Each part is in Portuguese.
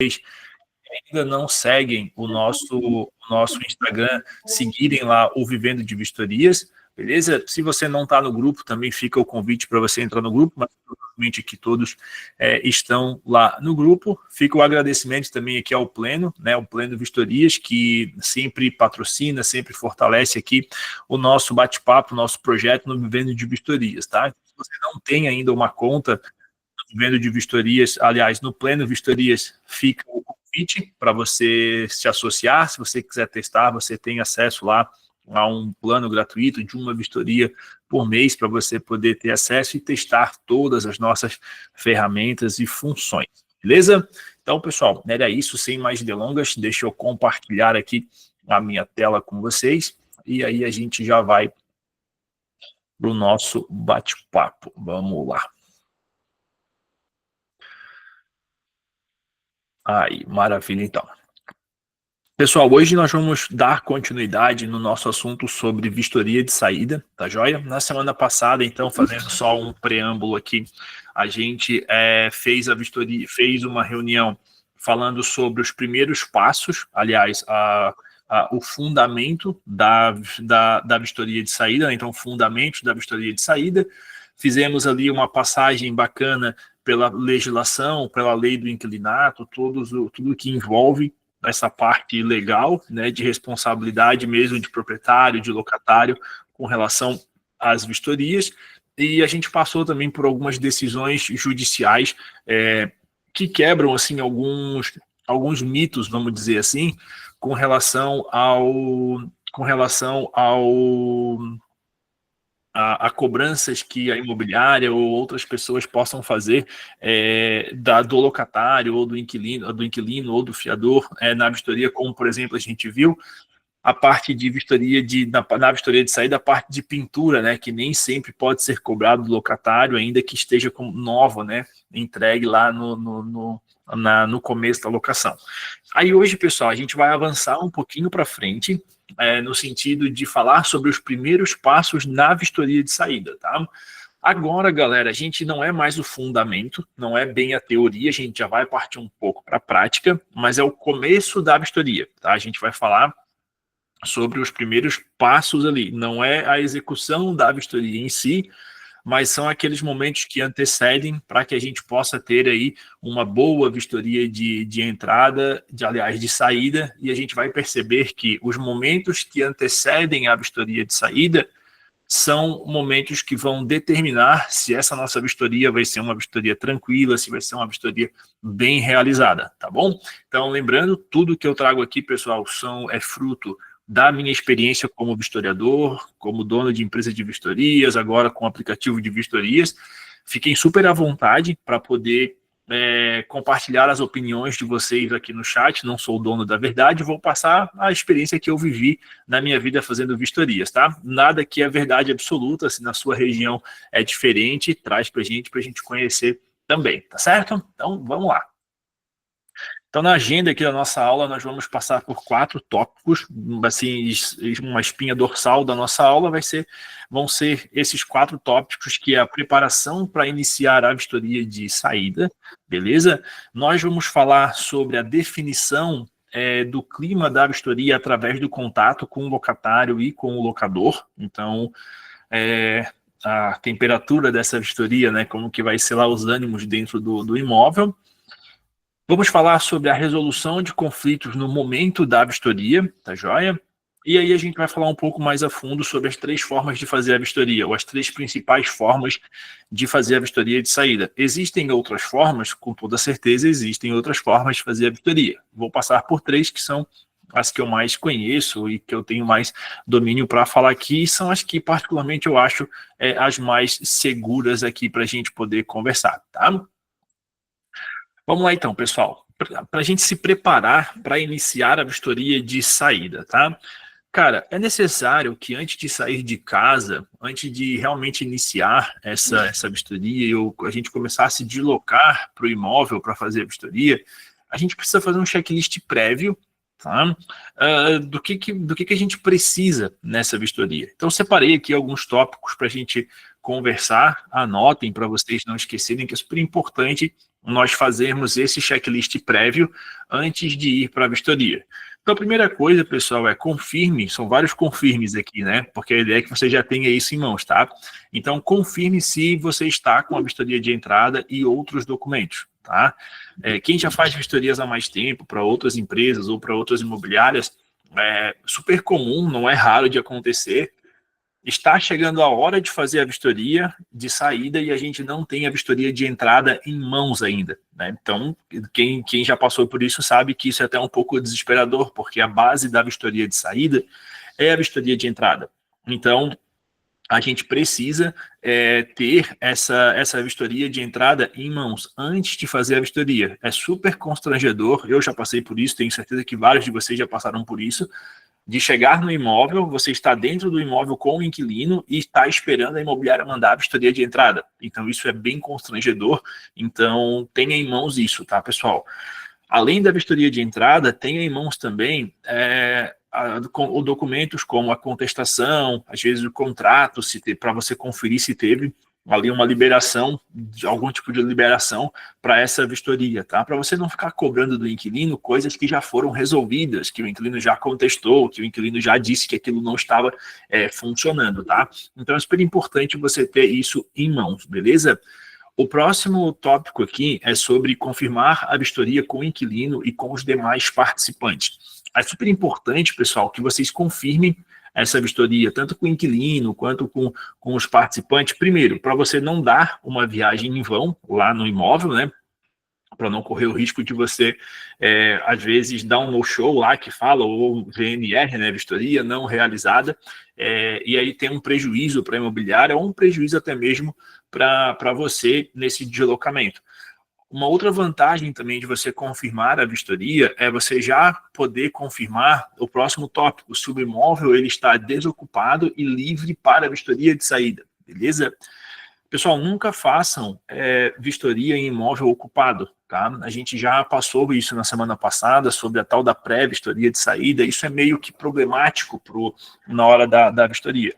ainda não seguem o nosso Instagram, seguirem lá o Vivendo de Vistorias, beleza? Se você não está no grupo, também fica o convite para você entrar no grupo, mas provavelmente aqui todos estão lá no grupo. Fica o agradecimento também aqui ao Pleno, né? O Pleno Vistorias, que sempre patrocina, sempre fortalece aqui o nosso bate-papo, o nosso projeto no Vivendo de Vistorias, tá? Se você não tem ainda uma conta Vivendo de Vistorias, aliás, no Pleno Vistorias fica o convite para você se associar. Se você quiser testar, você tem acesso lá a um plano gratuito de uma vistoria por mês para você poder ter acesso e testar todas as nossas ferramentas e funções, beleza? Então, pessoal, era isso, sem mais delongas, deixa eu compartilhar aqui a minha tela com vocês e aí a gente já vai para o nosso bate-papo. Vamos lá. Aí, maravilha, então. Pessoal, hoje nós vamos dar continuidade no nosso assunto sobre vistoria de saída, tá joia? Na semana passada, então, fazendo só um preâmbulo aqui, a gente fez uma reunião falando sobre os primeiros passos, aliás, o fundamento da vistoria de saída, né? Então, fundamentos da vistoria de saída. Fizemos ali uma passagem bacana pela legislação, pela lei do inquilinato, tudo que envolve essa parte legal, né, de responsabilidade mesmo de proprietário, de locatário, com relação às vistorias. E a gente passou também por algumas decisões judiciais que quebram assim, alguns mitos, vamos dizer assim, com relação a cobranças que a imobiliária ou outras pessoas possam fazer do locatário ou do inquilino ou do fiador na vistoria, como, por exemplo, a gente viu a parte de vistoria na vistoria de saída, a parte de pintura, né, que nem sempre pode ser cobrado do locatário, ainda que esteja nova, né, entregue lá no começo da locação. Aí hoje, pessoal, a gente vai avançar um pouquinho para frente, no sentido de falar sobre os primeiros passos na vistoria de saída, tá? Agora, galera, a gente não é mais o fundamento, não é bem a teoria, a gente já vai partir um pouco para a prática, mas é o começo da vistoria, tá? A gente vai falar sobre os primeiros passos ali, não é a execução da vistoria em si, mas são aqueles momentos que antecedem para que a gente possa ter aí uma boa vistoria de entrada, aliás, de saída, e a gente vai perceber que os momentos que antecedem a vistoria de saída são momentos que vão determinar se essa nossa vistoria vai ser uma vistoria tranquila, se vai ser uma vistoria bem realizada, tá bom? Então, lembrando, tudo que eu trago aqui, pessoal, é fruto da minha experiência como vistoriador, como dono de empresa de vistorias, agora com aplicativo de vistorias. Fiquem super à vontade para poder compartilhar as opiniões de vocês aqui no chat. Não sou o dono da verdade, vou passar a experiência que eu vivi na minha vida fazendo vistorias, tá? Nada que é verdade absoluta, se na sua região é diferente, traz para a gente conhecer também, tá certo? Então, vamos lá. Então, na agenda aqui da nossa aula, nós vamos passar por 4 tópicos, assim, uma espinha dorsal da nossa aula vão ser esses 4 tópicos, que é a preparação para iniciar a vistoria de saída, beleza? Nós vamos falar sobre a definição do clima da vistoria através do contato com o locatário e com o locador. Então, a temperatura dessa vistoria, né, como que vai ser lá os ânimos dentro do imóvel. Vamos falar sobre a resolução de conflitos no momento da vistoria, tá joia? E aí a gente vai falar um pouco mais a fundo sobre as 3 formas de fazer a vistoria, ou as 3 principais formas de fazer a vistoria de saída. Existem outras formas? Com toda certeza existem outras formas de fazer a vistoria. Vou passar por 3 que são as que eu mais conheço e que eu tenho mais domínio para falar aqui, e são as que particularmente eu acho as mais seguras aqui para a gente poder conversar, tá? Vamos lá então, pessoal, para a gente se preparar para iniciar a vistoria de saída, tá? Cara, é necessário que antes de sair de casa, antes de realmente iniciar essa vistoria e a gente começar a se deslocar para o imóvel para fazer a vistoria, a gente precisa fazer um checklist prévio, tá? Do que a gente precisa nessa vistoria. Então, separei aqui alguns tópicos para a gente conversar, anotem para vocês não esquecerem, que é super importante nós fazermos esse checklist prévio antes de ir para a vistoria. Então, a primeira coisa, pessoal, é confirme, são vários confirmes aqui, né? Porque a ideia é que você já tenha isso em mãos, tá? Então, confirme se você está com a vistoria de entrada e outros documentos, tá? Quem já faz vistorias há mais tempo para outras empresas ou para outras imobiliárias, é super comum, não é raro de acontecer. Está chegando a hora de fazer a vistoria de saída e a gente não tem a vistoria de entrada em mãos ainda, né? Então, quem já passou por isso sabe que isso é até um pouco desesperador, porque a base da vistoria de saída é a vistoria de entrada. Então, a gente precisa ter essa vistoria de entrada em mãos antes de fazer a vistoria. É super constrangedor, eu já passei por isso, tenho certeza que vários de vocês já passaram por isso, de chegar no imóvel, você está dentro do imóvel com o inquilino e está esperando a imobiliária mandar a vistoria de entrada. Então, isso é bem constrangedor. Então, tenha em mãos isso, tá, pessoal? Além da vistoria de entrada, tenha em mãos também documentos como a contestação, às vezes o contrato, para você conferir se teve ali uma liberação, algum tipo de liberação para essa vistoria, tá? Para você não ficar cobrando do inquilino coisas que já foram resolvidas, que o inquilino já contestou, que o inquilino já disse que aquilo não estava funcionando, tá? Então é super importante você ter isso em mãos, beleza? O próximo tópico aqui é sobre confirmar a vistoria com o inquilino e com os demais participantes. É super importante, pessoal, que vocês confirmem essa vistoria, tanto com o inquilino quanto com os participantes. Primeiro, para você não dar uma viagem em vão lá no imóvel, né? Para não correr o risco de você, às vezes, dar um no-show lá que fala, ou VNR, né, vistoria não realizada, e aí tem um prejuízo para a imobiliária, ou um prejuízo até mesmo para você nesse deslocamento. Uma outra vantagem também de você confirmar a vistoria é você já poder confirmar o próximo tópico, se o imóvel ele está desocupado e livre para a vistoria de saída, beleza? Pessoal, nunca façam vistoria em imóvel ocupado, tá? A gente já passou isso na semana passada sobre a tal da pré-vistoria de saída, isso é meio que problemático na hora da vistoria.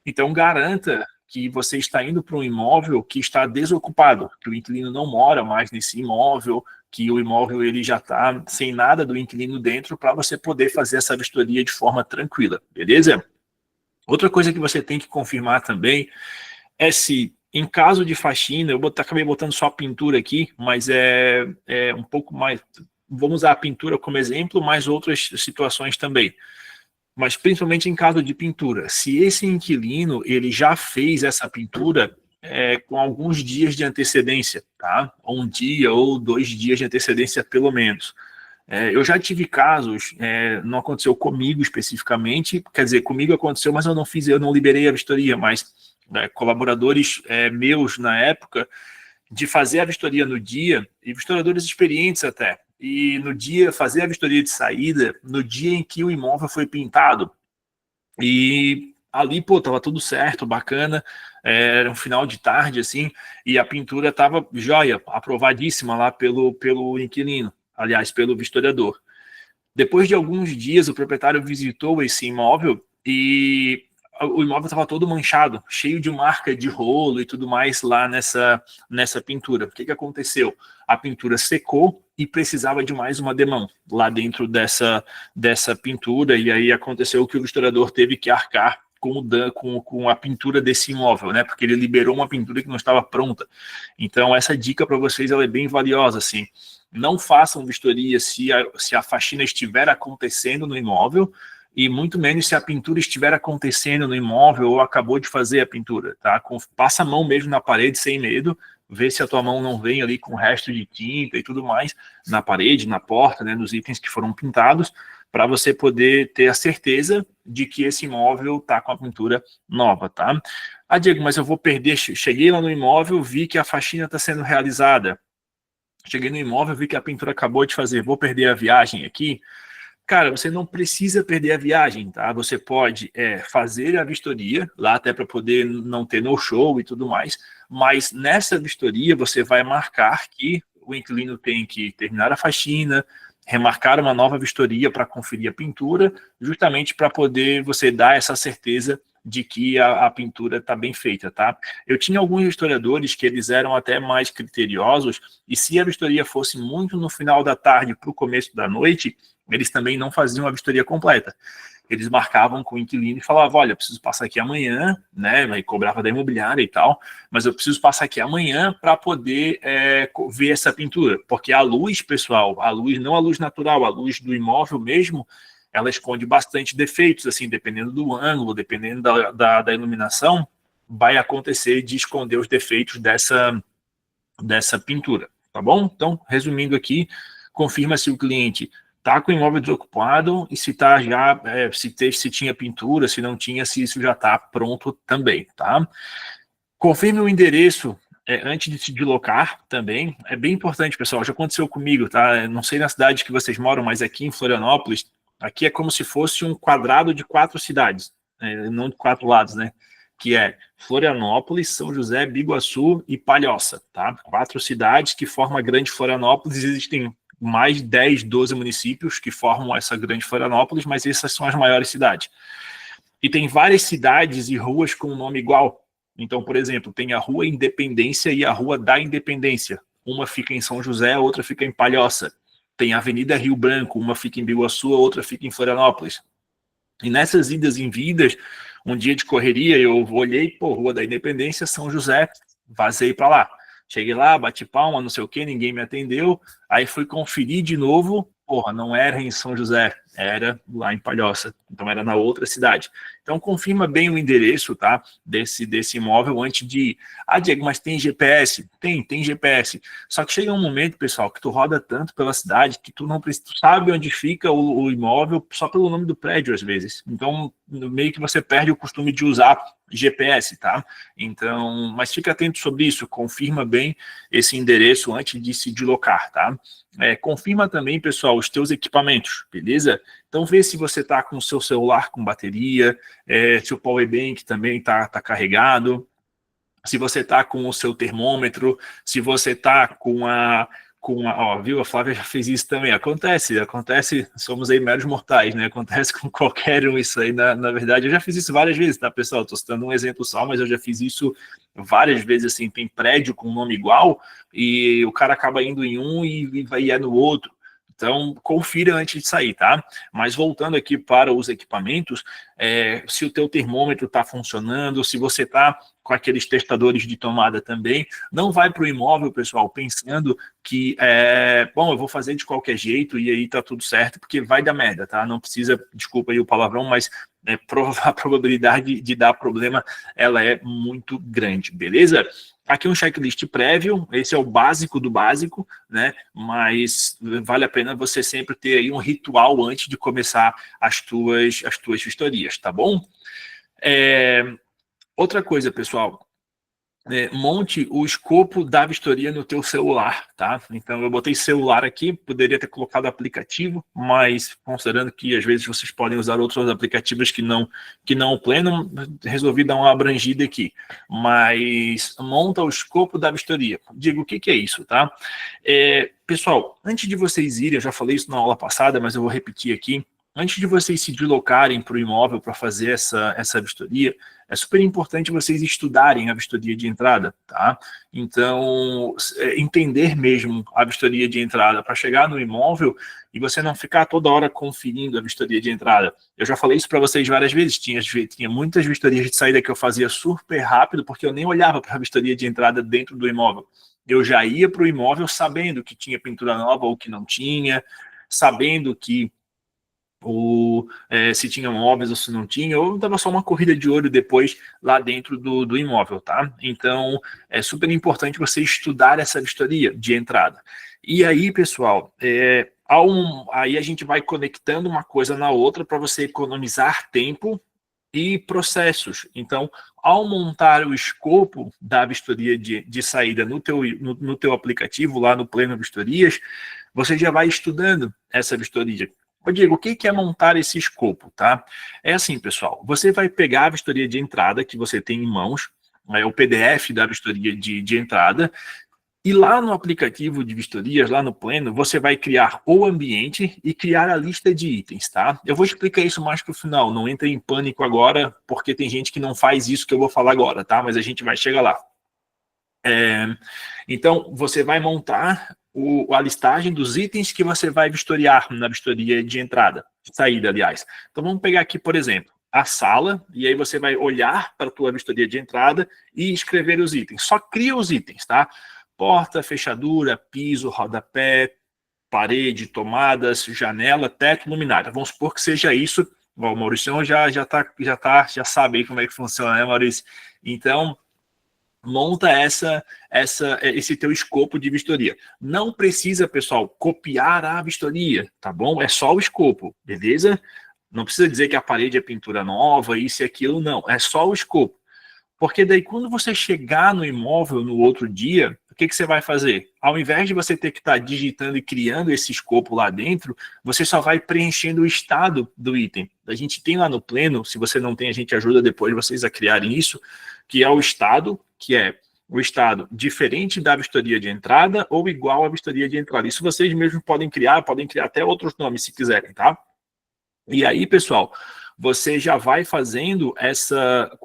Então, garanta que você está indo para um imóvel que está desocupado, que o inquilino não mora mais nesse imóvel, que o imóvel ele já está sem nada do inquilino dentro, para você poder fazer essa vistoria de forma tranquila, beleza? Outra coisa que você tem que confirmar também é se, em caso de faxina, acabei botando só a pintura aqui, mas é um pouco mais... Vamos usar a pintura como exemplo, mas outras situações também. Mas principalmente em caso de pintura. Se esse inquilino ele já fez essa pintura com alguns dias de antecedência, tá? Um dia ou 2 dias de antecedência, pelo menos. Eu já tive casos, não aconteceu comigo especificamente, quer dizer, comigo aconteceu, mas eu não liberei a vistoria, mas colaboradores meus na época, de fazer a vistoria no dia, e vistoriadores experientes até, e no dia fazer a vistoria de saída, no dia em que o imóvel foi pintado. E ali, pô, tava tudo certo, bacana, era um final de tarde, assim, e a pintura tava jóia, aprovadíssima lá pelo inquilino, aliás, pelo vistoriador. Depois de alguns dias, o proprietário visitou esse imóvel e o imóvel estava todo manchado, cheio de marca de rolo e tudo mais lá nessa pintura. O que aconteceu? A pintura secou e precisava de mais uma demão lá dentro dessa pintura, e aí aconteceu que o vistoriador teve que arcar com a pintura desse imóvel, né? Porque ele liberou uma pintura que não estava pronta. Então, essa dica para vocês ela é bem valiosa, assim. Não façam vistoria se a faxina estiver acontecendo no imóvel, e muito menos se a pintura estiver acontecendo no imóvel ou acabou de fazer a pintura, tá? Passa a mão mesmo na parede sem medo, vê se a tua mão não vem ali com o resto de tinta e tudo mais na parede, na porta, né, nos itens que foram pintados, para você poder ter a certeza de que esse imóvel está com a pintura nova, tá? Ah, Diego, mas eu vou perder, cheguei lá no imóvel, vi que a faxina está sendo realizada, cheguei no imóvel, vi que a pintura acabou de fazer, vou perder a viagem aqui? Cara, você não precisa perder a viagem, tá? Você pode fazer a vistoria, lá até para poder não ter no-show e tudo mais, mas nessa vistoria você vai marcar que o inquilino tem que terminar a faxina, remarcar uma nova vistoria para conferir a pintura, justamente para poder você dar essa certeza de que a pintura está bem feita, tá? Eu tinha alguns historiadores que eles eram até mais criteriosos, e se a vistoria fosse muito no final da tarde para o começo da noite, eles também não faziam a vistoria completa. Eles marcavam com o inquilino e falavam, olha, eu preciso passar aqui amanhã, né? Aí cobrava da imobiliária e tal, mas eu preciso passar aqui amanhã para poder ver essa pintura, porque a luz, pessoal, a luz, não a luz natural, a luz do imóvel mesmo, ela esconde bastante defeitos, assim, dependendo do ângulo, dependendo da iluminação, vai acontecer de esconder os defeitos dessa pintura, tá bom? Então, resumindo aqui, confirma se o cliente está com o imóvel desocupado e se tá já, se tinha pintura, se não tinha, se isso já está pronto também, tá? Confirme o endereço antes de se deslocar também. É bem importante, pessoal. Já aconteceu comigo, tá? Não sei na cidade que vocês moram, mas aqui em Florianópolis, aqui é como se fosse um quadrado de 4 cidades, não de 4 lados, né? Que é Florianópolis, São José, Biguaçu e Palhoça, tá? 4 cidades que formam a Grande Florianópolis. Existem mais de 10, 12 municípios que formam essa Grande Florianópolis, mas essas são as maiores cidades. E tem várias cidades e ruas com um nome igual. Então, por exemplo, tem a Rua Independência e a Rua da Independência. Uma fica em São José, a outra fica em Palhoça. Tem a Avenida Rio Branco, uma fica em Biguaçu, a outra fica em Florianópolis. E nessas idas e vindas, um dia de correria, eu olhei, pô, Rua da Independência, São José, vazei para lá. Cheguei lá, bati palma, não sei o que, ninguém me atendeu. Aí fui conferir de novo, porra, não era em São José, era lá em Palhoça. Então era na outra cidade. Então confirma bem o endereço, tá? Desse imóvel antes de ir. Ah, Diego, mas tem GPS? Tem GPS. Só que chega um momento, pessoal, que tu roda tanto pela cidade que tu não tu sabe onde fica o imóvel só pelo nome do prédio, às vezes. Então, meio que você perde o costume de usar GPS, tá? Então, mas fica atento sobre isso, confirma bem esse endereço antes de se deslocar, tá? Confirma também, pessoal, os teus equipamentos, beleza? Então, vê se você está com o seu celular com bateria, se o power bank também tá carregado, se você está com o seu termômetro, se você está ó, viu, a Flávia já fez isso também, acontece, somos aí meros mortais, né, acontece com qualquer um isso aí, na verdade, eu já fiz isso várias vezes, tá, pessoal, estou citando um exemplo só, mas eu já fiz isso várias vezes, assim, tem prédio com nome igual, e o cara acaba indo em um e é no outro. Então, confira antes de sair, tá? Mas voltando aqui para os equipamentos, se o teu termômetro está funcionando, se você está com aqueles testadores de tomada também, não vai para o imóvel, pessoal, pensando que, bom, eu vou fazer de qualquer jeito e aí tá tudo certo, porque vai dar merda, tá? Não precisa, desculpa aí o palavrão, mas a probabilidade de dar problema, ela é muito grande, beleza? Aqui um checklist prévio, esse é o básico do básico, né? Mas vale a pena você sempre ter aí um ritual antes de começar as tuas vistorias, tá bom? Outra coisa, pessoal, monte o escopo da vistoria no teu celular, tá? Então eu botei celular aqui, poderia ter colocado aplicativo, mas considerando que às vezes vocês podem usar outros aplicativos que não o Pleno, resolvi dar uma abrangida aqui. Mas monta o escopo da vistoria. Digo, o que é isso, tá? Pessoal, antes de vocês irem, eu já falei isso na aula passada, mas eu vou repetir aqui. Antes de vocês se deslocarem para o imóvel para fazer essa vistoria, é super importante vocês estudarem a vistoria de entrada, tá? Então, entender mesmo a vistoria de entrada para chegar no imóvel e você não ficar toda hora conferindo a vistoria de entrada. Eu já falei isso para vocês várias vezes, tinha muitas vistorias de saída que eu fazia super rápido porque eu nem olhava para a vistoria de entrada dentro do imóvel. Eu já ia para o imóvel sabendo que tinha pintura nova ou que não tinha, sabendo que se tinha móveis ou se não tinha, ou dava só uma corrida de olho depois lá dentro do imóvel, tá? Então, é super importante você estudar essa vistoria de entrada. E aí, pessoal, aí a gente vai conectando uma coisa na outra para você economizar tempo e processos. Então, ao montar o escopo da vistoria de saída no teu aplicativo, lá no Pleno Vistorias, você já vai estudando essa vistoria. Eu digo, o que é montar esse escopo, tá? É assim, pessoal, você vai pegar a vistoria de entrada que você tem em mãos, o PDF da vistoria de entrada, E lá no aplicativo de vistorias, lá no Pleno, você vai criar o ambiente e criar a lista de itens, tá? Eu vou explicar isso mais para o final, não entre em pânico agora, porque tem gente que não faz isso que eu vou falar agora, tá? Mas a gente vai chegar lá. Então, você vai montar a listagem dos itens que você vai vistoriar na vistoria de entrada, de saída, aliás. Então, vamos pegar aqui, por exemplo, a sala, e aí você vai olhar para a tua vistoria de entrada e escrever os itens. Só cria os itens, tá? Porta, fechadura, piso, rodapé, parede, tomadas, janela, teto, luminária. Vamos supor que seja isso. Bom, o Maurício já sabe aí como é que funciona, né, Maurício? Então, monta esse teu escopo de vistoria. Não precisa, pessoal, copiar a vistoria, tá bom? É só o escopo, beleza? Não precisa dizer que a parede é pintura nova, isso e aquilo, não. É só o escopo. Porque daí, quando você chegar no imóvel no outro dia, o que você vai fazer? Ao invés de você ter que estar digitando e criando esse escopo lá dentro, você só vai preenchendo o estado do item. A gente tem lá no Pleno, se você não tem, a gente ajuda depois vocês a criarem isso, que é o estado, que é o estado diferente da vistoria de entrada ou igual à vistoria de entrada. Isso vocês mesmos podem criar até outros nomes se quiserem, tá? E aí, pessoal, você já vai fazendo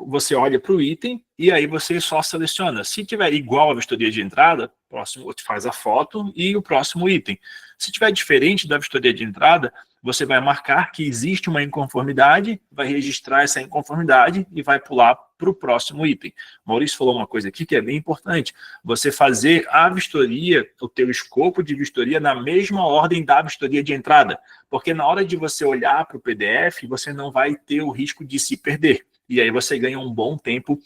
você olha para o item e aí você só seleciona. Se tiver igual à vistoria de entrada, próximo faz a foto e o próximo item. Se tiver diferente da vistoria de entrada, você vai marcar que existe uma inconformidade, vai registrar essa inconformidade e vai pular para o próximo item. Maurício falou uma coisa aqui que é bem importante. Você fazer a vistoria, o teu escopo de vistoria na mesma ordem da vistoria de entrada. Porque na hora de você olhar para o PDF, você não vai ter o risco de se perder. E aí você ganha um bom tempo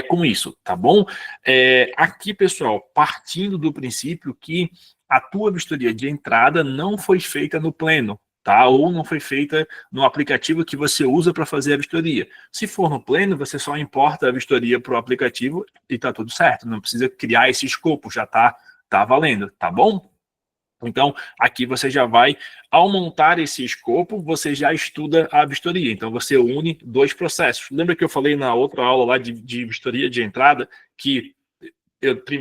com isso, tá bom? Aqui, pessoal, partindo do princípio que a tua vistoria de entrada não foi feita no Pleno, tá? Ou não foi feita no aplicativo que você usa para fazer a vistoria. Se for no Pleno, você só importa a vistoria para o aplicativo e tá tudo certo. Não precisa criar esse escopo, já tá valendo, tá bom? Então, aqui você já vai, ao montar esse escopo, você já estuda a vistoria. Então, você une dois processos. Lembra que eu falei na outra aula lá de vistoria de entrada que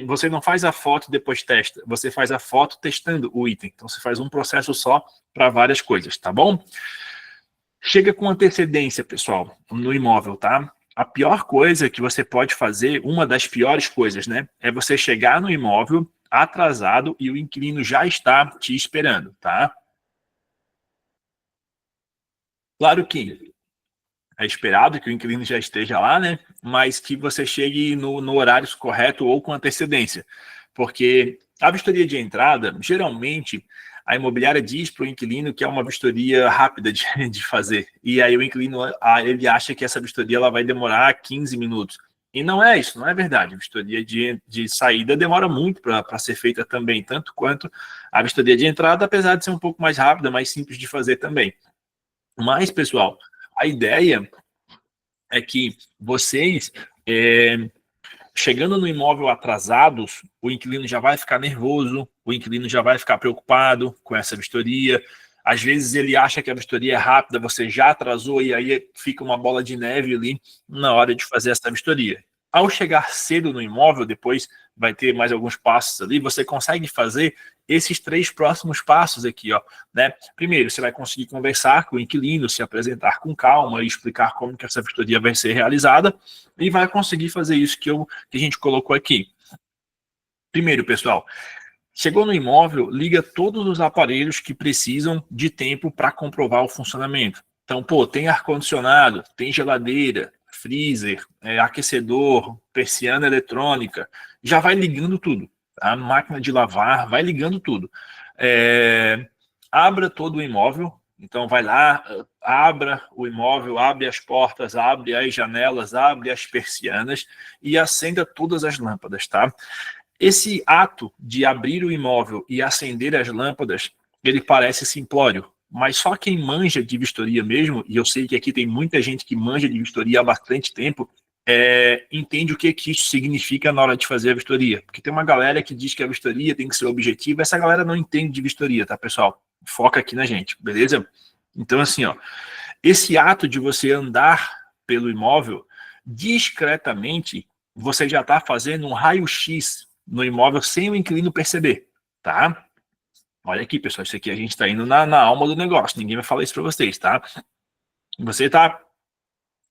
você não faz a foto e depois testa, você faz a foto testando o item. Então, você faz um processo só para várias coisas, tá bom? Chega com antecedência, pessoal, no imóvel, tá? A pior coisa que você pode fazer, uma das piores coisas, né? É você chegar no imóvel atrasado e o inquilino já está te esperando, tá? Claro que é esperado que o inquilino já esteja lá, né? Mas que você chegue no horário correto ou com antecedência. Porque a vistoria de entrada, geralmente, a imobiliária diz para o inquilino que é uma vistoria rápida de fazer. E aí o inquilino ele acha que essa vistoria ela vai demorar 15 minutos. E não é isso, não é verdade. A vistoria de saída demora muito para ser feita também, tanto quanto a vistoria de entrada, apesar de ser um pouco mais rápida, mais simples de fazer também. Mas, pessoal, a ideia é que vocês, chegando no imóvel atrasados, o inquilino já vai ficar nervoso, o inquilino já vai ficar preocupado com essa vistoria. Às vezes ele acha que a vistoria é rápida, você já atrasou e aí fica uma bola de neve ali na hora de fazer essa vistoria. Ao chegar cedo no imóvel, depois vai ter mais alguns passos ali, você consegue fazer esses 3 próximos passos aqui, ó, né? Primeiro, você vai conseguir conversar com o inquilino, se apresentar com calma e explicar como que essa vistoria vai ser realizada e vai conseguir fazer isso que a gente colocou aqui. Primeiro, pessoal, chegou no imóvel, liga todos os aparelhos que precisam de tempo para comprovar o funcionamento. Então, pô, tem ar-condicionado, tem geladeira, freezer, aquecedor, persiana eletrônica, já vai ligando tudo. A máquina de lavar, vai ligando tudo. Abra todo o imóvel, então vai lá, abra o imóvel, abre as portas, abre as janelas, abre as persianas e acenda todas as lâmpadas, tá? Esse ato de abrir o imóvel e acender as lâmpadas, ele parece simplório, mas só quem manja de vistoria mesmo, e eu sei que aqui tem muita gente que manja de vistoria há bastante tempo, entende o que isso significa na hora de fazer a vistoria. Porque tem uma galera que diz que a vistoria tem que ser objetiva, essa galera não entende de vistoria, tá, pessoal? Foca aqui na gente, beleza? Então, assim, ó, esse ato de você andar pelo imóvel, discretamente, você já está fazendo um raio-x no imóvel sem o inquilino perceber, tá? Olha aqui, pessoal, isso aqui a gente está indo na alma do negócio, ninguém vai falar isso para vocês, tá? Você está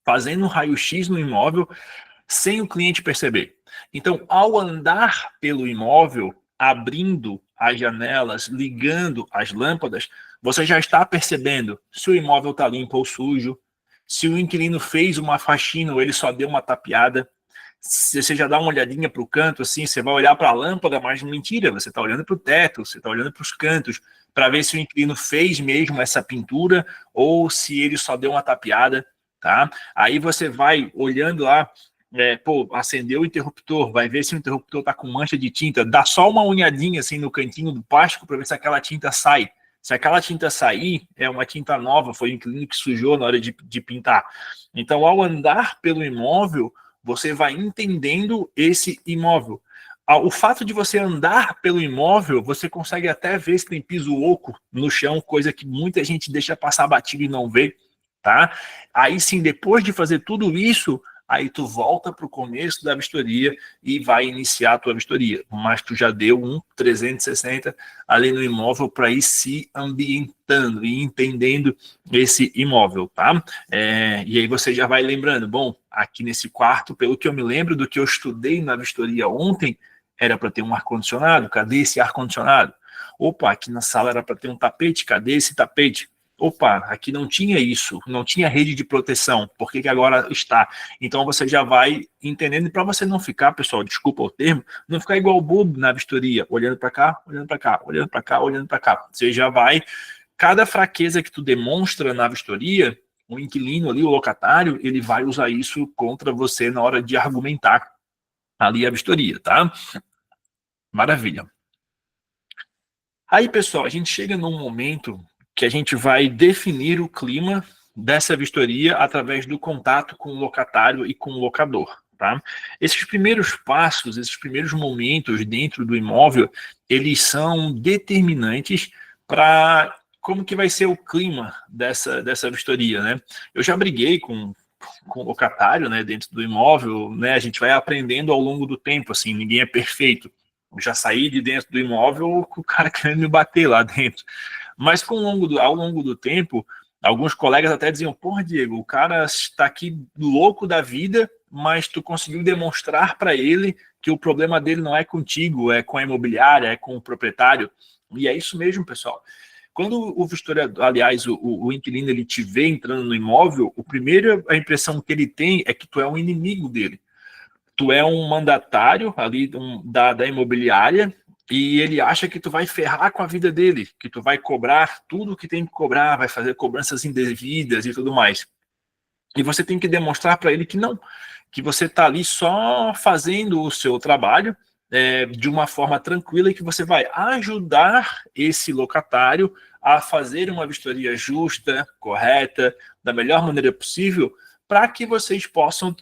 fazendo um raio-x no imóvel sem o cliente perceber. Então, ao andar pelo imóvel, abrindo as janelas, ligando as lâmpadas, você já está percebendo se o imóvel está limpo ou sujo, se o inquilino fez uma faxina ou ele só deu uma tapeada. Você já dá uma olhadinha para o canto, assim, você vai olhar para a lâmpada, mas mentira, você está olhando para o teto, você está olhando para os cantos, para ver se o inquilino fez mesmo essa pintura ou se ele só deu uma tapeada, tá? Aí você vai olhando lá, acendeu o interruptor, vai ver se o interruptor está com mancha de tinta, dá só uma unhadinha assim no cantinho do plástico para ver se aquela tinta sai. Se aquela tinta sair, é uma tinta nova, foi o inquilino que sujou na hora de pintar. Então, ao andar pelo imóvel, você vai entendendo esse imóvel. O fato de você andar pelo imóvel, você consegue até ver se tem piso oco no chão, coisa que muita gente deixa passar batido e não vê, tá? Aí sim, depois de fazer tudo isso, aí tu volta para o começo da vistoria e vai iniciar a tua vistoria. Mas tu já deu um 360 ali no imóvel para ir se ambientando e entendendo esse imóvel, tá? E aí você já vai lembrando, bom, aqui nesse quarto, pelo que eu me lembro do que eu estudei na vistoria ontem, era para ter um ar-condicionado, cadê esse ar-condicionado? Opa, aqui na sala era para ter um tapete, cadê esse tapete? Opa, aqui não tinha isso, não tinha rede de proteção, por que agora está? Então você já vai entendendo, e para você não ficar, pessoal, desculpa o termo, não ficar igual o bobo na vistoria, olhando para cá, olhando para cá, olhando para cá, olhando para cá. Você já vai, cada fraqueza que tu demonstra na vistoria, o inquilino ali, o locatário, ele vai usar isso contra você na hora de argumentar ali a vistoria, tá? Maravilha. Aí, pessoal, a gente chega num momento que a gente vai definir o clima dessa vistoria através do contato com o locatário e com o locador, tá? Esses primeiros passos, esses primeiros momentos dentro do imóvel, eles são determinantes para como que vai ser o clima dessa vistoria, né? Eu já briguei com o locatário, né, dentro do imóvel, né, a gente vai aprendendo ao longo do tempo, assim, ninguém é perfeito. Eu já saí de dentro do imóvel com o cara querendo me bater lá dentro. Mas ao longo do tempo, alguns colegas até diziam, porra, Diego, o cara está aqui louco da vida, mas tu conseguiu demonstrar para ele que o problema dele não é contigo, é com a imobiliária, é com o proprietário. E é isso mesmo, pessoal. Quando o vistoriador, aliás, o inquilino, ele te vê entrando no imóvel, a impressão que ele tem é que tu é um inimigo dele. Tu é um mandatário ali da imobiliária e ele acha que tu vai ferrar com a vida dele, que tu vai cobrar tudo que tem que cobrar, vai fazer cobranças indevidas e tudo mais. E você tem que demonstrar para ele que não, que você está ali só fazendo o seu trabalho de uma forma tranquila e que você vai ajudar esse locatário a fazer uma vistoria justa, correta, da melhor maneira possível, para que vocês possam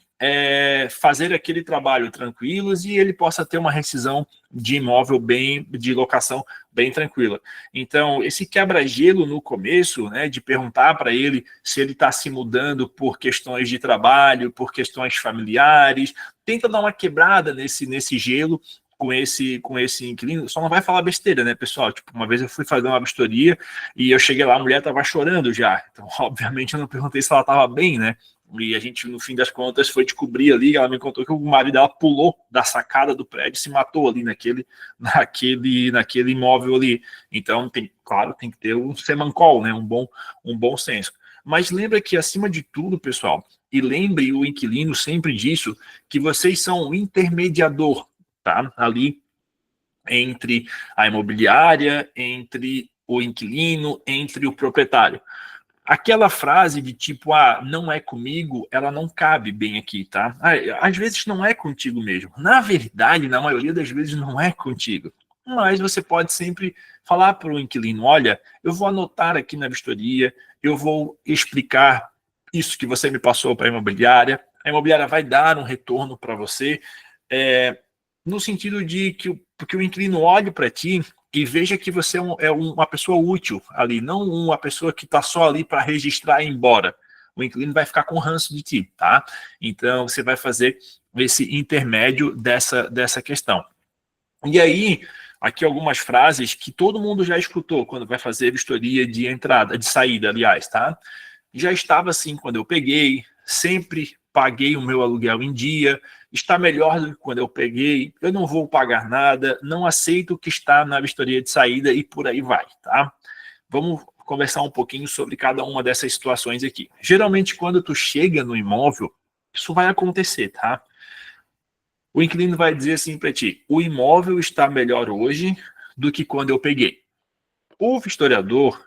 fazer aquele trabalho tranquilos e ele possa ter uma rescisão de imóvel de locação bem tranquila. Então, esse quebra-gelo no começo, né, de perguntar para ele se ele está se mudando por questões de trabalho, por questões familiares, tenta dar uma quebrada nesse gelo com esse inquilino, só não vai falar besteira, né, pessoal? Tipo, uma vez eu fui fazer uma vistoria e eu cheguei lá, a mulher estava chorando já. Então, obviamente, eu não perguntei se ela estava bem, né? E a gente, no fim das contas, foi descobrir ali, ela me contou que o marido dela pulou da sacada do prédio e se matou ali naquele imóvel ali. Então, claro, tem que ter um semancol, né? Um bom senso. Mas lembra que, acima de tudo, pessoal, e lembre o inquilino sempre disso, que vocês são um intermediador, tá? Ali entre a imobiliária, entre o inquilino, entre o proprietário. Aquela frase de tipo, não é comigo, ela não cabe bem aqui, tá? Às vezes não é contigo mesmo. Na verdade, na maioria das vezes não é contigo. Mas você pode sempre falar para o inquilino, olha, eu vou anotar aqui na vistoria, eu vou explicar isso que você me passou para a imobiliária vai dar um retorno para você, no sentido de que o inquilino olhe para ti e veja que você é uma pessoa útil ali, não uma pessoa que está só ali para registrar e ir embora. O inquilino vai ficar com ranço de ti, tá? Então, você vai fazer esse intermédio dessa questão. E aí, aqui algumas frases que todo mundo já escutou quando vai fazer vistoria de entrada, de saída, aliás, tá? Já estava assim quando eu peguei, sempre paguei o meu aluguel em dia, está melhor do que quando eu peguei, eu não vou pagar nada, não aceito o que está na vistoria de saída e por aí vai, tá? Vamos conversar um pouquinho sobre cada uma dessas situações aqui. Geralmente, quando tu chega no imóvel, isso vai acontecer, tá? O inquilino vai dizer assim para ti, o imóvel está melhor hoje do que quando eu peguei. O vistoriador,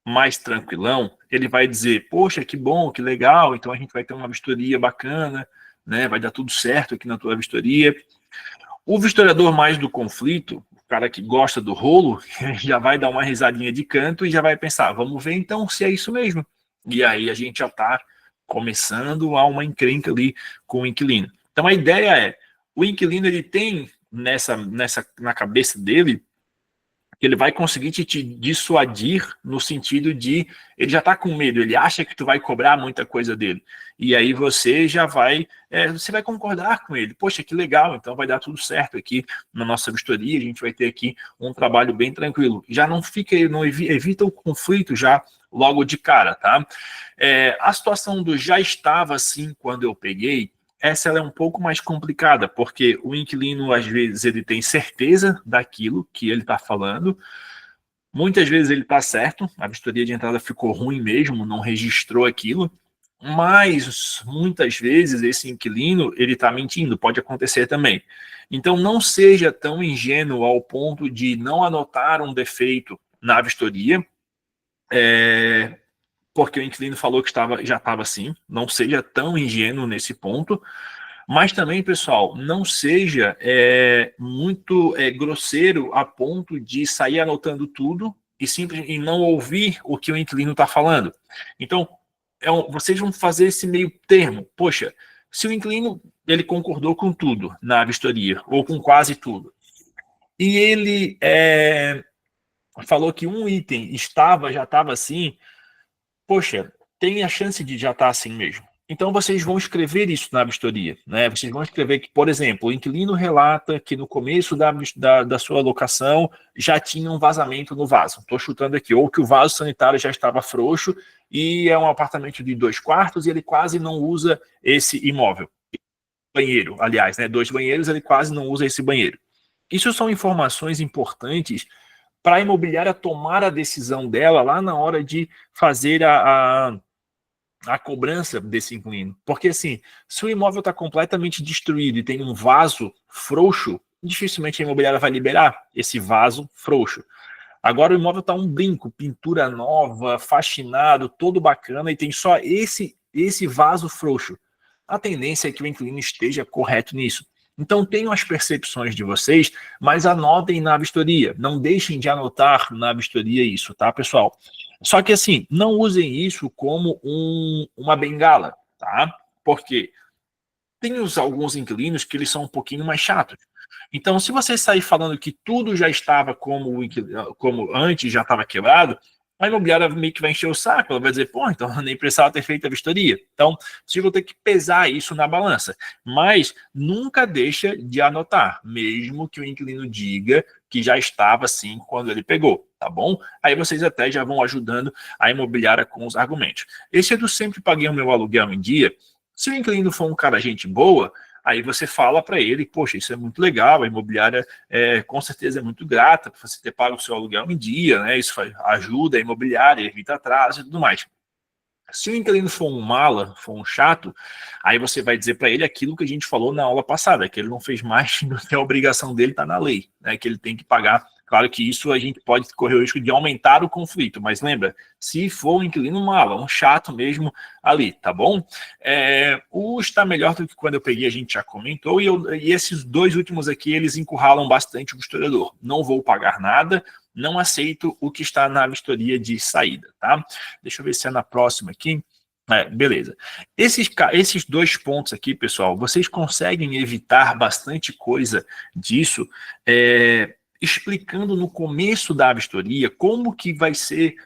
mais tranquilão, ele vai dizer, poxa, que bom, que legal, então a gente vai ter uma vistoria bacana, né? Vai dar tudo certo aqui na tua vistoria. O vistoriador mais do conflito, o cara que gosta do rolo, já vai dar uma risadinha de canto e já vai pensar, vamos ver então se é isso mesmo. E aí a gente já está começando a uma encrenca ali com o inquilino. Então a ideia é, o inquilino ele tem na cabeça dele que ele vai conseguir te dissuadir no sentido de ele já está com medo, ele acha que tu vai cobrar muita coisa dele. E aí você já vai, você vai concordar com ele. Poxa, que legal, então vai dar tudo certo aqui na nossa vistoria, a gente vai ter aqui um trabalho bem tranquilo. Já não fica, não evita o conflito já logo de cara, tá? A situação do já estava assim quando eu peguei, essa ela é um pouco mais complicada, porque o inquilino, às vezes, ele tem certeza daquilo que ele está falando, muitas vezes ele está certo, a vistoria de entrada ficou ruim mesmo, não registrou aquilo, mas muitas vezes esse inquilino ele está mentindo, pode acontecer também. Então não seja tão ingênuo ao ponto de não anotar um defeito na vistoria, porque o inquilino falou que já estava assim, não seja tão ingênuo nesse ponto. Mas também, pessoal, não seja muito grosseiro a ponto de sair anotando tudo e não ouvir o que o inquilino está falando. Então, vocês vão fazer esse meio termo. Poxa, se o inquilino ele concordou com tudo na vistoria, ou com quase tudo, e ele falou que um item já estava assim, poxa, tem a chance de já estar assim mesmo. Então, vocês vão escrever isso na vistoria, né? Vocês vão escrever que, por exemplo, o inquilino relata que no começo da sua locação já tinha um vazamento no vaso. Estou chutando aqui. Ou que o vaso sanitário já estava frouxo e é um apartamento de 2 quartos e ele quase não usa esse imóvel. Banheiro, aliás, né? 2 banheiros, ele quase não usa esse banheiro. Isso são informações importantes para a imobiliária tomar a decisão dela lá na hora de fazer a cobrança desse inquilino. Porque, assim, se o imóvel está completamente destruído e tem um vaso frouxo, dificilmente a imobiliária vai liberar esse vaso frouxo. Agora o imóvel está um brinco, pintura nova, faxinado, todo bacana, e tem só esse vaso frouxo. A tendência é que o inquilino esteja correto nisso. Então tenham as percepções de vocês, mas anotem na vistoria. Não deixem de anotar na vistoria isso, tá, pessoal? Só que assim, não usem isso como uma bengala, tá? Porque tem alguns inquilinos que eles são um pouquinho mais chatos. Então, se você sair falando que tudo já estava como antes, já estava quebrado, a imobiliária meio que vai encher o saco, ela vai dizer, pô, então nem precisava ter feito a vistoria. Então, vocês vão ter que pesar isso na balança. Mas nunca deixa de anotar, mesmo que o inquilino diga que já estava assim quando ele pegou, tá bom? Aí vocês até já vão ajudando a imobiliária com os argumentos. Esse é do sempre paguei o meu aluguel em dia. Se o inquilino for um cara gente boa, aí você fala para ele, poxa, isso é muito legal, a imobiliária com certeza é muito grata por você ter pago o seu aluguel em dia, né? Isso ajuda a imobiliária, evita atraso e tudo mais. Se o inquilino for um mala, for um chato, aí você vai dizer para ele aquilo que a gente falou na aula passada, que ele não fez mais do que a obrigação dele está na lei, né? Que ele tem que pagar. Claro que isso a gente pode correr o risco de aumentar o conflito, mas lembra, se for um inquilino mala, um chato mesmo ali, tá bom? O está melhor do que quando eu peguei, a gente já comentou, e esses dois últimos aqui, eles encurralam bastante o historiador. Não vou pagar nada, não aceito o que está na vistoria de saída, tá? Deixa eu ver se é na próxima aqui. Beleza. Esses 2 pontos aqui, pessoal, vocês conseguem evitar bastante coisa disso, explicando no começo da vistoria como que vai ser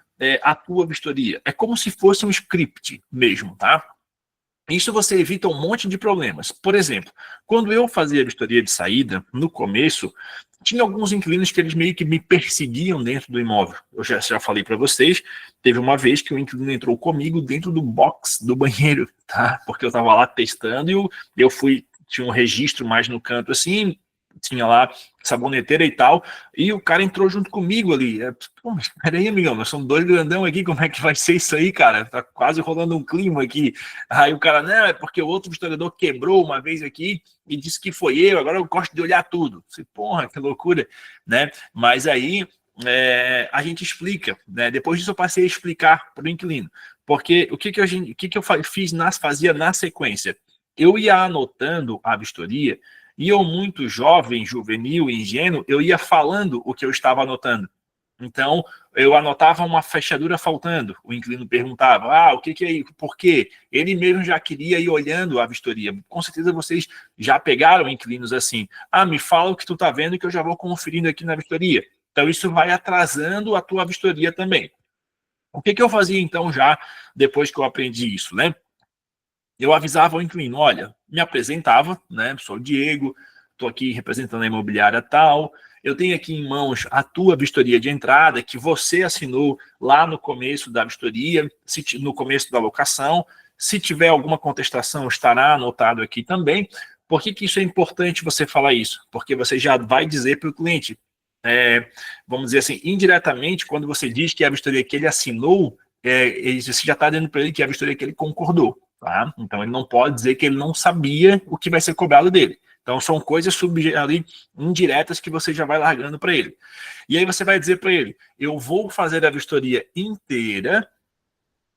a tua vistoria. É como se fosse um script mesmo, tá? Isso você evita um monte de problemas. Por exemplo, quando eu fazia a vistoria de saída, no começo, tinha alguns inquilinos que eles meio que me perseguiam dentro do imóvel. Eu já falei para vocês, teve uma vez que o inquilino entrou comigo dentro do box do banheiro, tá? Porque eu estava lá testando e eu fui, tinha um registro mais no canto assim, tinha lá saboneteira e tal, e o cara entrou junto comigo ali. Pô, mas peraí, amigão, nós somos dois grandão aqui, como é que vai ser isso aí, cara? Tá quase rolando um clima aqui. Aí o cara, não, é porque o outro historiador quebrou uma vez aqui e disse que foi eu, agora eu gosto de olhar tudo. Você, porra, que loucura, né? Mas aí a gente explica, né? Depois disso eu passei a explicar para o inquilino, porque o que eu fazia na sequência? Eu ia anotando a vistoria e eu, muito jovem, juvenil, ingênuo, eu ia falando o que eu estava anotando. Então, eu anotava uma fechadura faltando. O inquilino perguntava, o que é isso? Por quê? Ele mesmo já queria ir olhando a vistoria. Com certeza vocês já pegaram inquilinos assim. Me fala o que tu está vendo que eu já vou conferindo aqui na vistoria. Então, isso vai atrasando a tua vistoria também. O que eu fazia, então, já depois que eu aprendi isso, né? Eu avisava o inquilino, olha, me apresentava, né? Sou o Diego, estou aqui representando a imobiliária tal, eu tenho aqui em mãos a tua vistoria de entrada, que você assinou lá no começo da vistoria, no começo da locação. Se tiver alguma contestação, estará anotado aqui também. Por que isso é importante você falar isso? Porque você já vai dizer para o cliente, vamos dizer assim, indiretamente, quando você diz que a vistoria que ele assinou, você já está dizendo para ele que é a vistoria que ele concordou. Tá? Então, ele não pode dizer que ele não sabia o que vai ser cobrado dele. Então, são coisas ali indiretas que você já vai largando para ele. E aí você vai dizer para ele, eu vou fazer a vistoria inteira,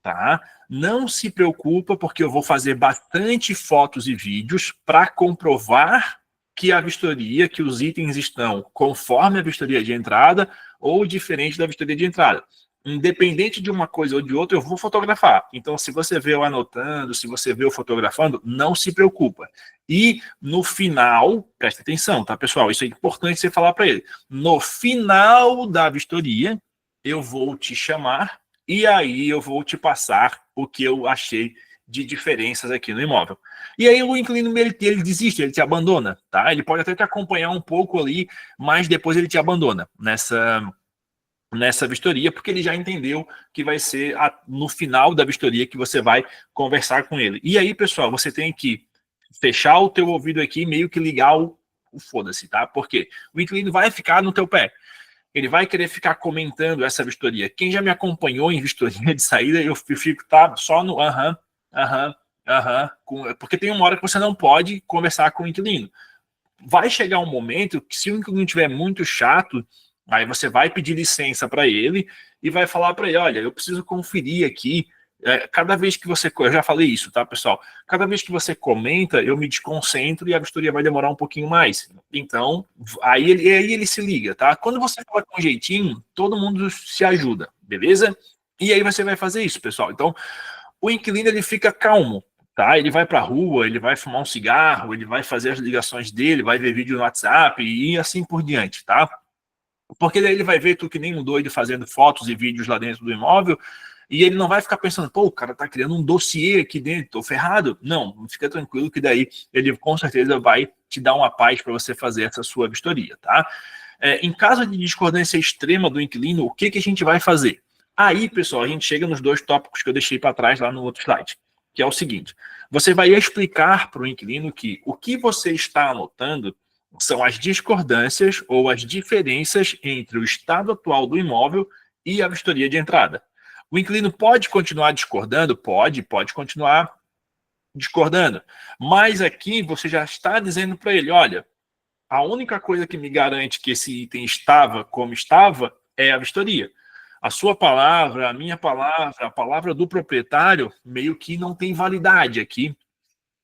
tá? Não se preocupa, porque eu vou fazer bastante fotos e vídeos para comprovar que a vistoria, que os itens estão conforme a vistoria de entrada ou diferente da vistoria de entrada. Independente de uma coisa ou de outra, eu vou fotografar. Então, se você vê eu anotando, se você vê eu fotografando, não se preocupa. E no final, presta atenção, tá, pessoal? Isso é importante você falar para ele. No final da vistoria, eu vou te chamar e aí eu vou te passar o que eu achei de diferenças aqui no imóvel. E aí o inquilino ele desiste, ele te abandona, tá? Ele pode até te acompanhar um pouco ali, mas depois ele te abandona nessa vistoria, porque ele já entendeu que vai ser no final da vistoria que você vai conversar com ele. E aí, pessoal, você tem que fechar o teu ouvido aqui e meio que ligar o foda-se, tá? Porque o inquilino vai ficar no teu pé. Ele vai querer ficar comentando essa vistoria. Quem já me acompanhou em vistoria de saída, eu fico só no aham, porque tem uma hora que você não pode conversar com o inquilino. Vai chegar um momento que, se o inquilino estiver muito chato, aí você vai pedir licença para ele e vai falar para ele, olha, eu preciso conferir aqui, cada vez que você, eu já falei isso, tá, pessoal? Cada vez que você comenta, eu me desconcentro e a vistoria vai demorar um pouquinho mais. Então, aí ele se liga, tá? Quando você fala com jeitinho, todo mundo se ajuda, beleza? E aí você vai fazer isso, pessoal. Então, o inquilino, ele fica calmo, tá? Ele vai para a rua, ele vai fumar um cigarro, ele vai fazer as ligações dele, vai ver vídeo no WhatsApp e assim por diante, tá? Porque daí ele vai ver tu que nem um doido fazendo fotos e vídeos lá dentro do imóvel, e ele não vai ficar pensando, pô, o cara tá criando um dossiê aqui dentro, tô ferrado. Não, fica tranquilo que daí ele com certeza vai te dar uma paz para você fazer essa sua vistoria, tá? Em caso de discordância extrema do inquilino, o que a gente vai fazer? Aí, pessoal, a gente chega nos dois tópicos que eu deixei para trás lá no outro slide, que é o seguinte, você vai explicar para o inquilino que o que você está anotando são as discordâncias ou as diferenças entre o estado atual do imóvel e a vistoria de entrada. O inquilino pode continuar discordando? Pode continuar discordando. Mas aqui você já está dizendo para ele, olha, a única coisa que me garante que esse item estava como estava é a vistoria. A sua palavra, a minha palavra, a palavra do proprietário, meio que não tem validade aqui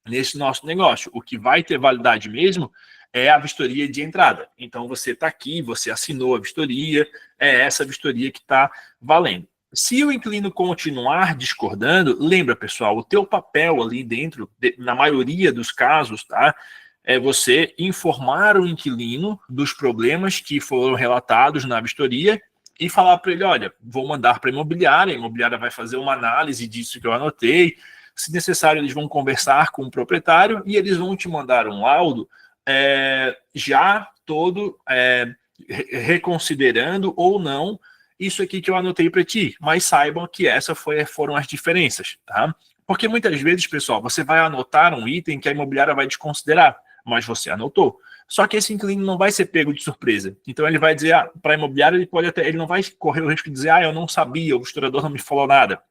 nesse nosso negócio. O que vai ter validade mesmo é a vistoria de entrada. Então, você está aqui, você assinou a vistoria, é essa vistoria que está valendo. Se o inquilino continuar discordando, lembra, pessoal, o teu papel ali dentro, na maioria dos casos, tá? É você informar o inquilino dos problemas que foram relatados na vistoria e falar para ele, olha, vou mandar para a imobiliária vai fazer uma análise disso que eu anotei, Se necessário, eles vão conversar com o proprietário e eles vão te mandar um laudo já todo reconsiderando ou não isso aqui que eu anotei para ti, mas saibam que essas foram as diferenças, tá? Porque muitas vezes, pessoal, você vai anotar um item que a imobiliária vai desconsiderar, mas você anotou. Só que esse inquilino não vai ser pego de surpresa. Então ele vai dizer, para a imobiliária, ele não vai correr o risco de dizer, eu não sabia, o historiador não me falou nada.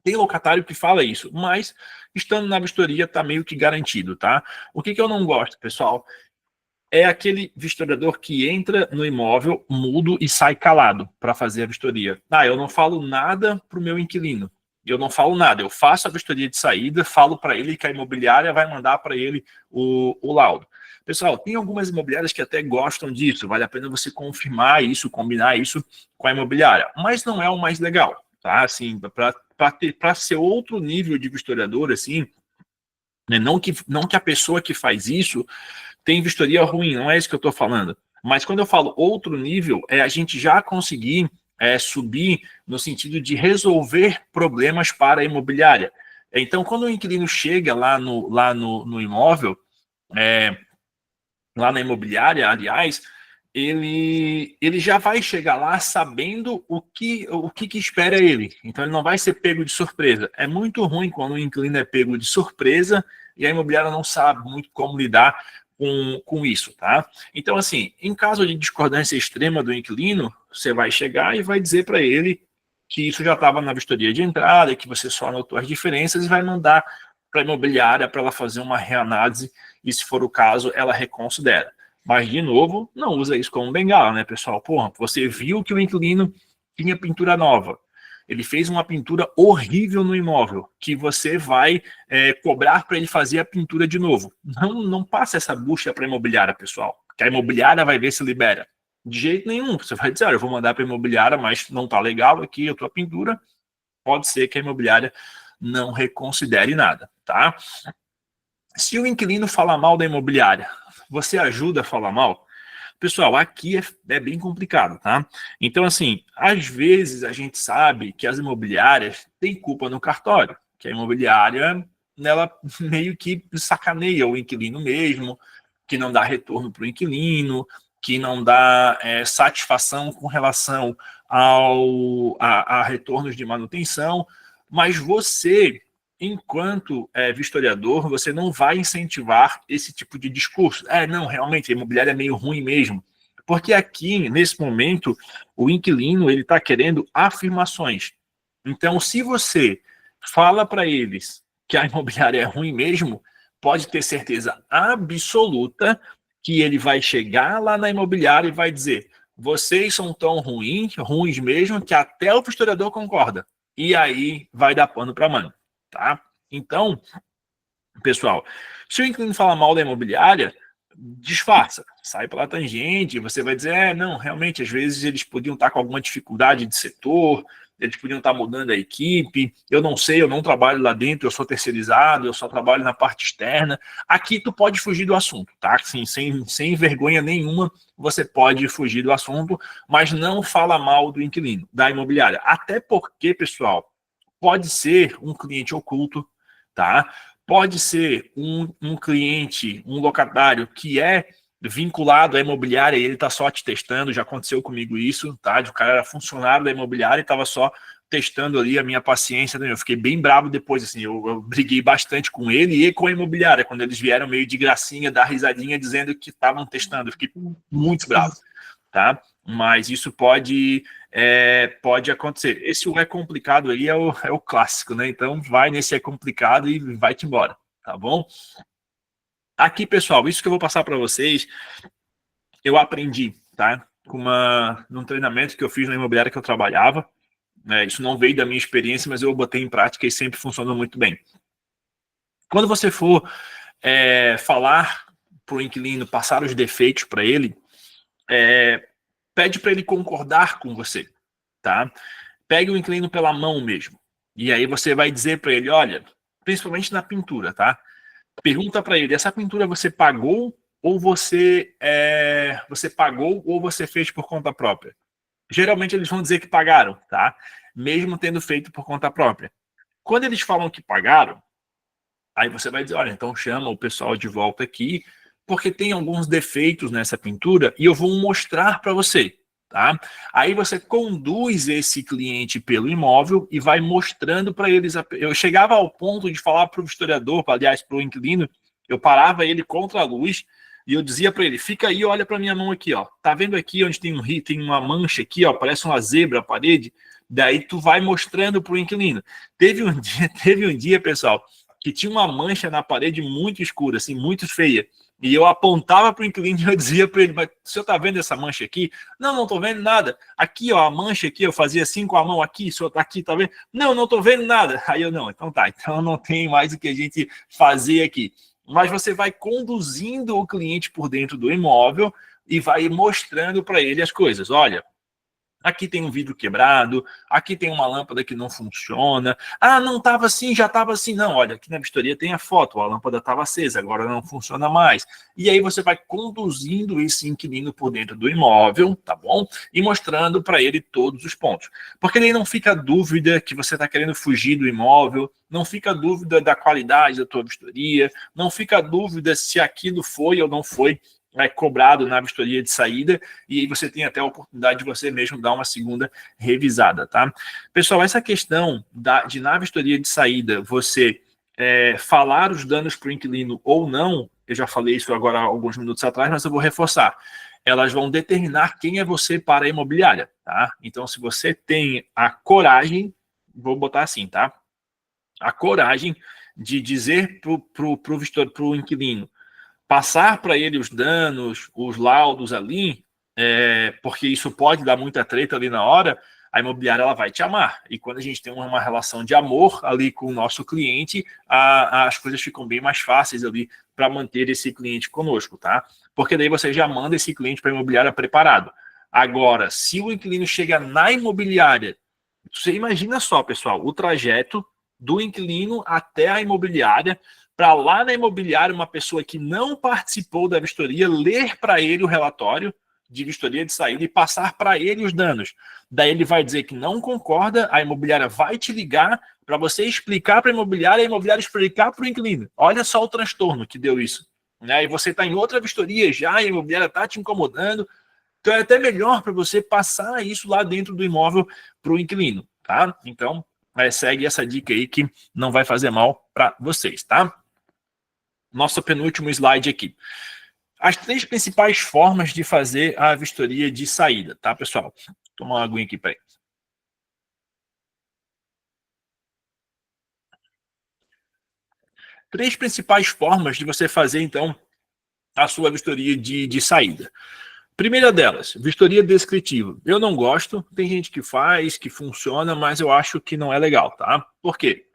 Tem locatário que fala isso, mas estando na vistoria está meio que garantido, tá? O que eu não gosto, pessoal, é aquele vistoriador que entra no imóvel mudo e sai calado para fazer a vistoria. Eu não falo nada para o meu inquilino. Eu não falo nada. Eu faço a vistoria de saída, falo para ele que a imobiliária vai mandar para ele o laudo. Pessoal, tem algumas imobiliárias que até gostam disso. Vale a pena você confirmar isso, combinar isso com a imobiliária. Mas não é o mais legal, tá? Assim, para ser outro nível de vistoriador, assim, né? Não que a pessoa que faz isso tem vistoria ruim, não é isso que eu estou falando. Mas quando eu falo outro nível, é a gente já conseguir subir no sentido de resolver problemas para a imobiliária. Então, quando o inquilino chega lá no imóvel, lá na imobiliária, aliás, ele já vai chegar lá sabendo o que espera ele. Então, ele não vai ser pego de surpresa. É muito ruim quando o inquilino é pego de surpresa e a imobiliária não sabe muito como lidar com isso, tá? Então, assim, em caso de discordância extrema do inquilino, você vai chegar e vai dizer para ele que isso já estava na vistoria de entrada, que você só anotou as diferenças e vai mandar para a imobiliária para ela fazer uma reanálise e, se for o caso, ela reconsidera. Mas, de novo, não usa isso como bengala, né, pessoal? Porra, você viu que o inquilino tinha pintura nova. Ele fez uma pintura horrível no imóvel, que você vai cobrar para ele fazer a pintura de novo. Não passa essa bucha para a imobiliária, pessoal, que a imobiliária vai ver se libera. De jeito nenhum. Você vai dizer, eu vou mandar para a imobiliária, mas não está legal aqui a tua pintura. Pode ser que a imobiliária não reconsidere nada, tá? Se o inquilino fala mal da imobiliária, você ajuda a falar mal? Pessoal, aqui é bem complicado, tá? Então, assim, às vezes a gente sabe que as imobiliárias têm culpa no cartório, que a imobiliária, ela meio que sacaneia o inquilino mesmo, que não dá retorno para o inquilino, que não dá satisfação com relação a retornos de manutenção, mas você, enquanto vistoriador, você não vai incentivar esse tipo de discurso. Não, realmente, a imobiliária é meio ruim mesmo. Porque aqui, nesse momento, o inquilino ele está querendo afirmações. Então, se você fala para eles que a imobiliária é ruim mesmo, pode ter certeza absoluta que ele vai chegar lá na imobiliária e vai dizer: vocês são tão ruins mesmo, que até o vistoriador concorda. E aí vai dar pano para manga, tá? Então, pessoal, se o inquilino fala mal da imobiliária, disfarça, sai pela tangente, você vai dizer, não, realmente, às vezes eles podiam estar com alguma dificuldade de setor, eles podiam estar mudando a equipe, eu não sei, eu não trabalho lá dentro, eu sou terceirizado, eu só trabalho na parte externa. Aqui tu pode fugir do assunto, tá? Assim, sem vergonha nenhuma, você pode fugir do assunto, mas não fala mal do inquilino, da imobiliária. Até porque, pessoal, pode ser um cliente oculto, tá? Pode ser um cliente, um locatário que é vinculado à imobiliária e ele está só te testando, já aconteceu comigo isso, tá? O cara era funcionário da imobiliária e estava só testando ali a minha paciência, né? Eu fiquei bem bravo depois, assim, eu briguei bastante com ele e com a imobiliária, quando eles vieram meio de gracinha, dar risadinha, dizendo que estavam testando, eu fiquei muito bravo, tá? Mas isso pode acontecer. Esse é complicado aí é o clássico, né? Então vai nesse é complicado e vai-te embora, tá bom? Aqui, pessoal, isso que eu vou passar para vocês, eu aprendi, tá? Num treinamento que eu fiz na imobiliária que eu trabalhava. Isso não veio da minha experiência, mas eu botei em prática e sempre funcionou muito bem. Quando você for falar para o inquilino, passar os defeitos para ele, pede para ele concordar com você, tá? Pegue o inquilino pela mão mesmo. E aí você vai dizer para ele, olha, principalmente na pintura, tá? Pergunta para ele, essa pintura você pagou ou você pagou ou você fez por conta própria? Geralmente eles vão dizer que pagaram, tá? Mesmo tendo feito por conta própria. Quando eles falam que pagaram, aí você vai dizer, olha, então chama o pessoal de volta aqui, porque tem alguns defeitos nessa pintura e eu vou mostrar para você. Tá? Aí você conduz esse cliente pelo imóvel e vai mostrando para eles. Eu chegava ao ponto de falar para o historiador, aliás, para o inquilino, eu parava ele contra a luz e eu dizia para ele, fica aí, olha para minha mão aqui, ó. Tá vendo aqui onde tem tem uma mancha aqui, ó, parece uma zebra a parede? Daí tu vai mostrando para o inquilino. Teve um dia, pessoal, que tinha uma mancha na parede muito escura, assim, muito feia. E eu apontava para o inquilino e eu dizia para ele, mas o senhor está vendo essa mancha aqui? Não, não estou vendo nada. Aqui, ó, a mancha aqui, eu fazia assim com a mão aqui, o senhor está aqui, tá vendo? Não, não estou vendo nada. Aí eu, não, então tá, então não tem mais o que a gente fazer aqui. Mas você vai conduzindo o cliente por dentro do imóvel e vai mostrando para ele as coisas. Olha, aqui tem um vidro quebrado, aqui tem uma lâmpada que não funciona. Ah, não estava assim, já estava assim. Não, olha, aqui na vistoria tem a foto, a lâmpada estava acesa, agora não funciona mais. E aí você vai conduzindo esse inquilino por dentro do imóvel, tá bom? E mostrando para ele todos os pontos. Porque daí não fica dúvida que você está querendo fugir do imóvel, não fica dúvida da qualidade da tua vistoria, não fica dúvida se aquilo foi ou não foi cobrado na vistoria de saída, e aí você tem até a oportunidade de você mesmo dar uma segunda revisada, tá? Pessoal, essa questão de na vistoria de saída você falar os danos para o inquilino ou não, eu já falei isso agora há alguns minutos atrás, mas eu vou reforçar. Elas vão determinar quem é você para a imobiliária, tá? Então, se você tem a coragem, vou botar assim, tá? A coragem de dizer para o inquilino, passar para ele os danos, os laudos ali, porque isso pode dar muita treta ali na hora, a imobiliária ela vai te amar. E quando a gente tem uma relação de amor ali com o nosso cliente, as coisas ficam bem mais fáceis ali para manter esse cliente conosco, tá? Porque daí você já manda esse cliente para a imobiliária preparado. Agora, se o inquilino chega na imobiliária, você imagina só, pessoal, o trajeto do inquilino até a imobiliária, para lá na imobiliária uma pessoa que não participou da vistoria ler para ele o relatório de vistoria de saída e passar para ele os danos. Daí ele vai dizer que não concorda, a imobiliária vai te ligar para você explicar para a imobiliária explicar para o inquilino. Olha só o transtorno que deu isso. Né? E você está em outra vistoria já, a imobiliária está te incomodando. Então é até melhor para você passar isso lá dentro do imóvel para o inquilino. Tá? Então, segue essa dica aí que não vai fazer mal para vocês, tá? Nosso penúltimo slide aqui. As 3 principais formas de fazer a vistoria de saída, tá, pessoal? Vou tomar uma aguinha aqui, peraí. 3 principais formas de você fazer, então, a sua vistoria de saída. Primeira delas, vistoria descritiva. Eu não gosto, tem gente que faz, que funciona, mas eu acho que não é legal, tá? Por quê?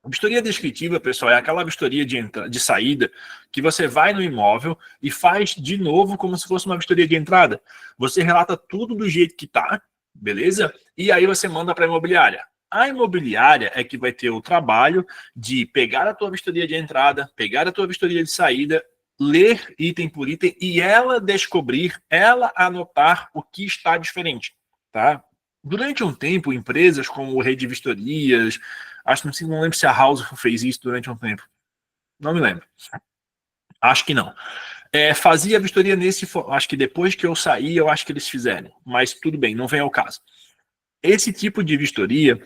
A vistoria descritiva, pessoal, é aquela vistoria de saída que você vai no imóvel e faz de novo como se fosse uma vistoria de entrada. Você relata tudo do jeito que está, beleza? E aí você manda para a imobiliária. A imobiliária é que vai ter o trabalho de pegar a tua vistoria de entrada, pegar a tua vistoria de saída, ler item por item e ela descobrir, ela anotar o que está diferente, tá? Durante um tempo, empresas como Rede Vistorias, não lembro se a House fez isso durante um tempo. Não me lembro. Acho que não. Fazia a vistoria acho que depois que eu saí, eu acho que eles fizeram. Mas tudo bem, não vem ao caso. Esse tipo de vistoria,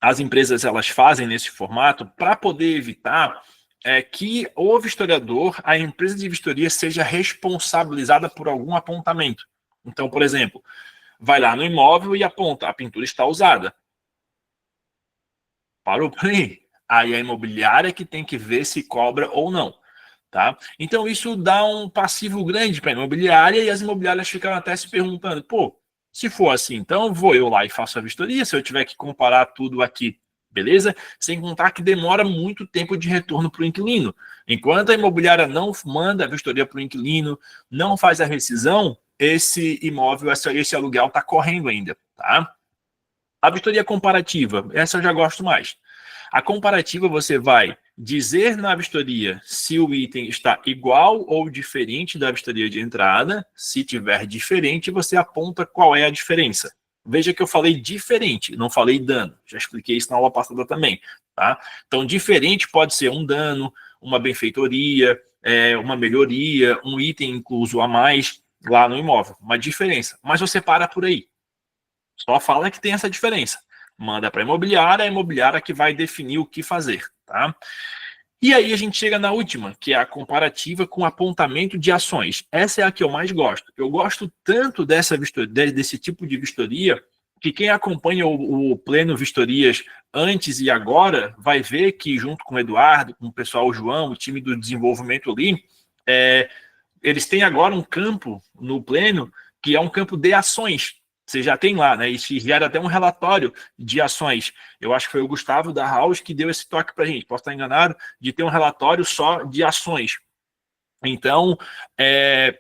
as empresas elas fazem nesse formato para poder evitar que o vistoriador, a empresa de vistoria, seja responsabilizada por algum apontamento. Então, por exemplo, vai lá no imóvel e aponta, a pintura está usada. Parou por aí? Aí a imobiliária que tem que ver se cobra ou não. Tá? Então isso dá um passivo grande para a imobiliária e as imobiliárias ficam até se perguntando, pô, se for assim, então vou eu lá e faço a vistoria, se eu tiver que comparar tudo aqui, beleza? Sem contar que demora muito tempo de retorno para o inquilino. Enquanto a imobiliária não manda a vistoria para o inquilino, não faz a rescisão, esse imóvel, esse aluguel está correndo ainda, tá? A vistoria comparativa, essa eu já gosto mais. A comparativa você vai dizer na vistoria se o item está igual ou diferente da vistoria de entrada. Se tiver diferente, você aponta qual é a diferença. Veja que eu falei diferente, não falei dano. Já expliquei isso na aula passada também, tá? Então, diferente pode ser um dano, uma benfeitoria, uma melhoria, um item incluso a mais lá no imóvel. Uma diferença. Mas você para por aí. Só fala que tem essa diferença. Manda para a imobiliária que vai definir o que fazer, tá? E aí a gente chega na última, que é a comparativa com apontamento de ações. Essa é a que eu mais gosto. Eu gosto tanto desse tipo de vistoria, que quem acompanha o Pleno Vistorias antes e agora vai ver que, junto com o Eduardo, com o pessoal, o João, o time do desenvolvimento ali, eles têm agora um campo no Pleno que é um campo de ações. Você já tem lá, né? E gera até um relatório de ações. Eu acho que foi o Gustavo da House que deu esse toque para a gente. Posso estar enganado, de ter um relatório só de ações. Então,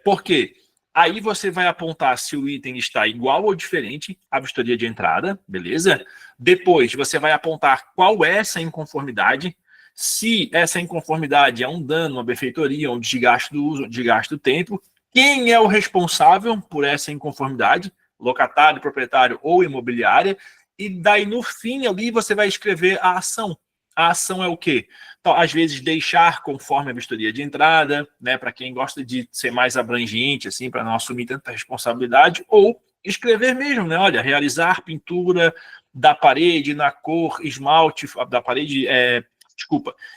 por quê? Aí você vai apontar se o item está igual ou diferente à vistoria de entrada, beleza? Depois, você vai apontar qual é essa inconformidade. Se essa inconformidade é um dano, uma benfeitoria, um desgaste do uso, um desgaste do tempo, quem é o responsável por essa inconformidade? Locatário, proprietário ou imobiliária, e daí no fim ali você vai escrever a ação. A ação é o quê? Então, às vezes deixar conforme a vistoria de entrada, né, para quem gosta de ser mais abrangente, assim, para não assumir tanta responsabilidade, ou escrever mesmo, né? Olha, realizar pintura da parede na cor esmalte, da parede,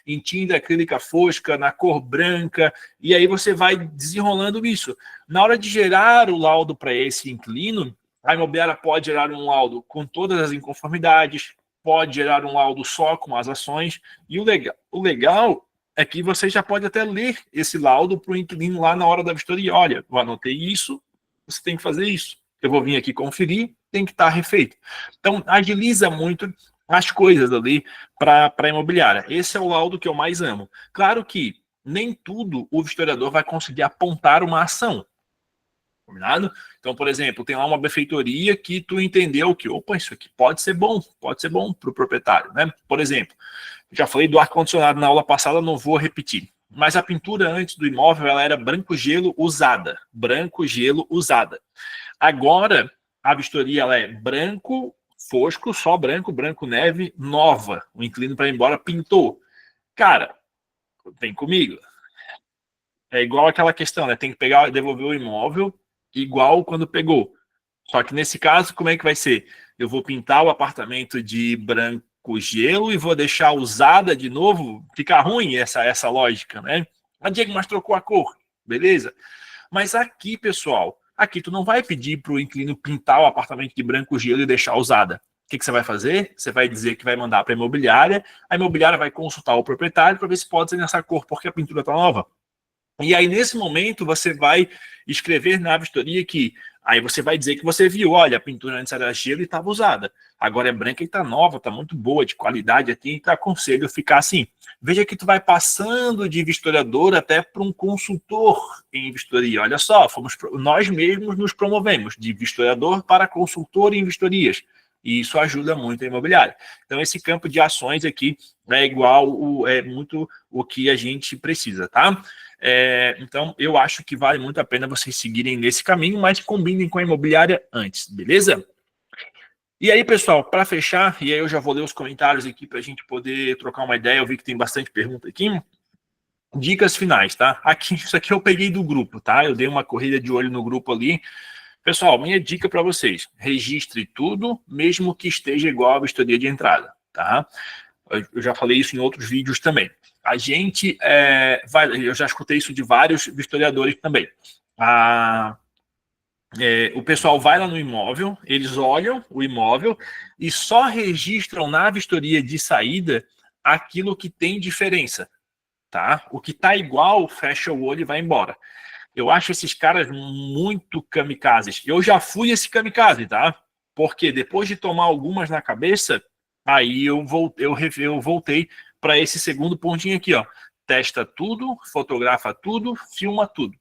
em tinta acrílica fosca, na cor branca, e aí você vai desenrolando isso. Na hora de gerar o laudo para esse inquilino, a imobiliária pode gerar um laudo com todas as inconformidades, pode gerar um laudo só com as ações, e o legal é que você já pode até ler esse laudo para o inquilino lá na hora da vistoria. Olha, eu anotei isso, você tem que fazer isso. Eu vou vir aqui conferir, tem que estar refeito. Então, agiliza muito as coisas ali para a imobiliária. Esse é o laudo que eu mais amo. Claro que nem tudo o vistoriador vai conseguir apontar uma ação. Combinado? Então, por exemplo, tem lá uma benfeitoria que tu entendeu que, opa, isso aqui pode ser bom para o proprietário, né? Por exemplo, já falei do ar-condicionado na aula passada, não vou repetir. Mas a pintura antes do imóvel, ela era branco gelo usada. Branco gelo usada. Agora, a vistoria ela é branco fosco, só branco, branco neve, nova. O inquilino para ir embora pintou. Cara, vem comigo. É igual aquela questão, né? Tem que pegar, devolver o imóvel igual quando pegou. Só que nesse caso, como é que vai ser? Eu vou pintar o apartamento de branco gelo e vou deixar usada de novo? Fica ruim essa lógica, né? A Diego, mas trocou a cor. Beleza? Mas aqui, pessoal, aqui tu não vai pedir para o inquilino pintar o apartamento de branco gelo e deixar usada. O que você vai fazer? Você vai dizer que vai mandar para a imobiliária vai consultar o proprietário para ver se pode ser nessa cor, porque a pintura está nova. E aí, nesse momento, você vai escrever na vistoria que aí você vai dizer que você viu, olha, a pintura antes era gelo e estava usada. Agora é branca e está nova, está muito boa, de qualidade aqui, então aconselho ficar assim. Veja que tu vai passando de vistoriador até para um consultor em vistoria. Olha só, nós mesmos nos promovemos de vistoriador para consultor em vistorias. E isso ajuda muito a imobiliária. Então, esse campo de ações aqui é muito o que a gente precisa, tá? Então, eu acho que vale muito a pena vocês seguirem nesse caminho, mas combinem com a imobiliária antes, beleza? E aí, pessoal, para fechar, e aí eu já vou ler os comentários aqui para a gente poder trocar uma ideia, eu vi que tem bastante pergunta aqui. Dicas finais, tá? Isso aqui eu peguei do grupo, tá? Eu dei uma corrida de olho no grupo ali. Pessoal, minha dica para vocês, registre tudo, mesmo que esteja igual à vistoria de entrada, tá? Eu já falei isso em outros vídeos também. A gente eu já escutei isso de vários vistoriadores também. O pessoal vai lá no imóvel, eles olham o imóvel e só registram na vistoria de saída aquilo que tem diferença, tá? O que tá igual, fecha o olho e vai embora. Eu acho esses caras muito kamikazes. Eu já fui esse kamikaze, tá? Porque depois de tomar algumas na cabeça, aí eu voltei para esse segundo pontinho aqui, ó. Testa tudo, fotografa tudo, filma tudo.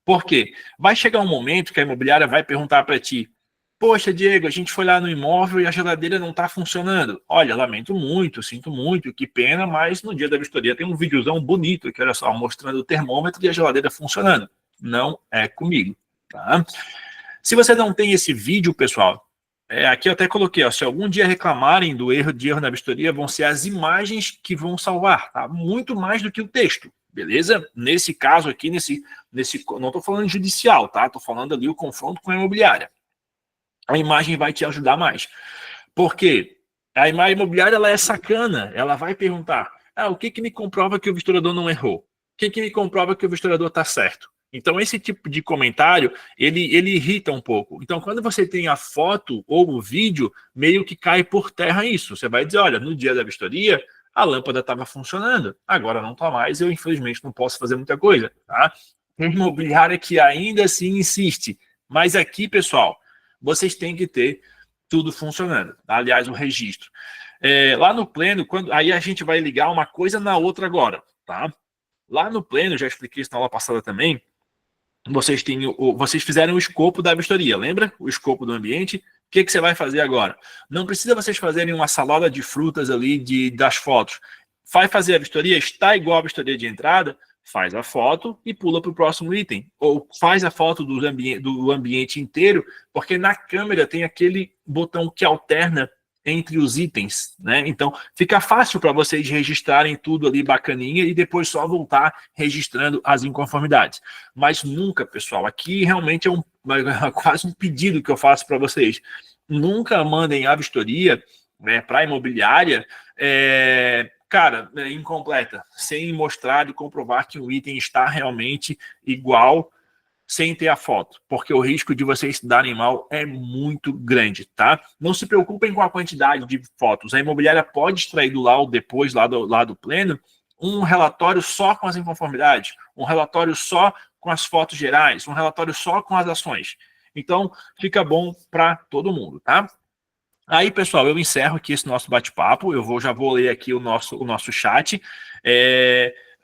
Por quê? Vai chegar um momento que a imobiliária vai perguntar para ti: poxa, Diego, a gente foi lá no imóvel e a geladeira não está funcionando. Olha, lamento muito, sinto muito, que pena, mas no dia da vistoria tem um videozão bonito aqui, olha só, mostrando o termômetro e a geladeira funcionando. Não é comigo, tá? Se você não tem esse vídeo, pessoal, Aqui eu até coloquei, ó, se algum dia reclamarem do erro na vistoria, vão ser as imagens que vão salvar, tá? Muito mais do que o texto, beleza? Nesse caso aqui, não estou falando judicial, tá? Estou falando ali o confronto com a imobiliária. A imagem vai te ajudar mais. Por quê? A imagem imobiliária, ela é sacana, ela vai perguntar, o que me comprova que o vistorador não errou? O que me comprova que o vistorador está certo? Então, esse tipo de comentário, ele irrita um pouco. Então, quando você tem a foto ou o vídeo, meio que cai por terra isso. Você vai dizer, olha, no dia da vistoria, a lâmpada estava funcionando, agora não está mais, eu infelizmente não posso fazer muita coisa. Tá? Tem imobiliária que ainda assim insiste. Mas aqui, pessoal, vocês têm que ter tudo funcionando. Aliás, o registro. Lá no pleno, aí a gente vai ligar uma coisa na outra agora. Tá? Lá no pleno, já expliquei isso na aula passada também, vocês fizeram o escopo da vistoria, lembra? O escopo do ambiente. O que você vai fazer agora? Não precisa vocês fazerem uma salada de frutas ali das fotos. Vai fazer a vistoria, está igual a vistoria de entrada, faz a foto e pula para o próximo item. Ou faz a foto do ambiente inteiro, porque na câmera tem aquele botão que alterna entre os itens, né? Então, fica fácil para vocês registrarem tudo ali bacaninha e depois só voltar registrando as inconformidades. Mas nunca, pessoal, aqui realmente é quase um pedido que eu faço para vocês. Nunca mandem a vistoria, né, para a imobiliária, incompleta, sem mostrar e comprovar que o item está realmente igual, sem ter a foto, porque o risco de vocês se darem mal é muito grande, tá? Não se preocupem com a quantidade de fotos. A imobiliária pode extrair do laudo depois, lá do pleno, um relatório só com as inconformidades, um relatório só com as fotos gerais, um relatório só com as ações. Então, fica bom para todo mundo, tá? Aí, pessoal, eu encerro aqui esse nosso bate-papo. Já vou ler aqui o nosso chat.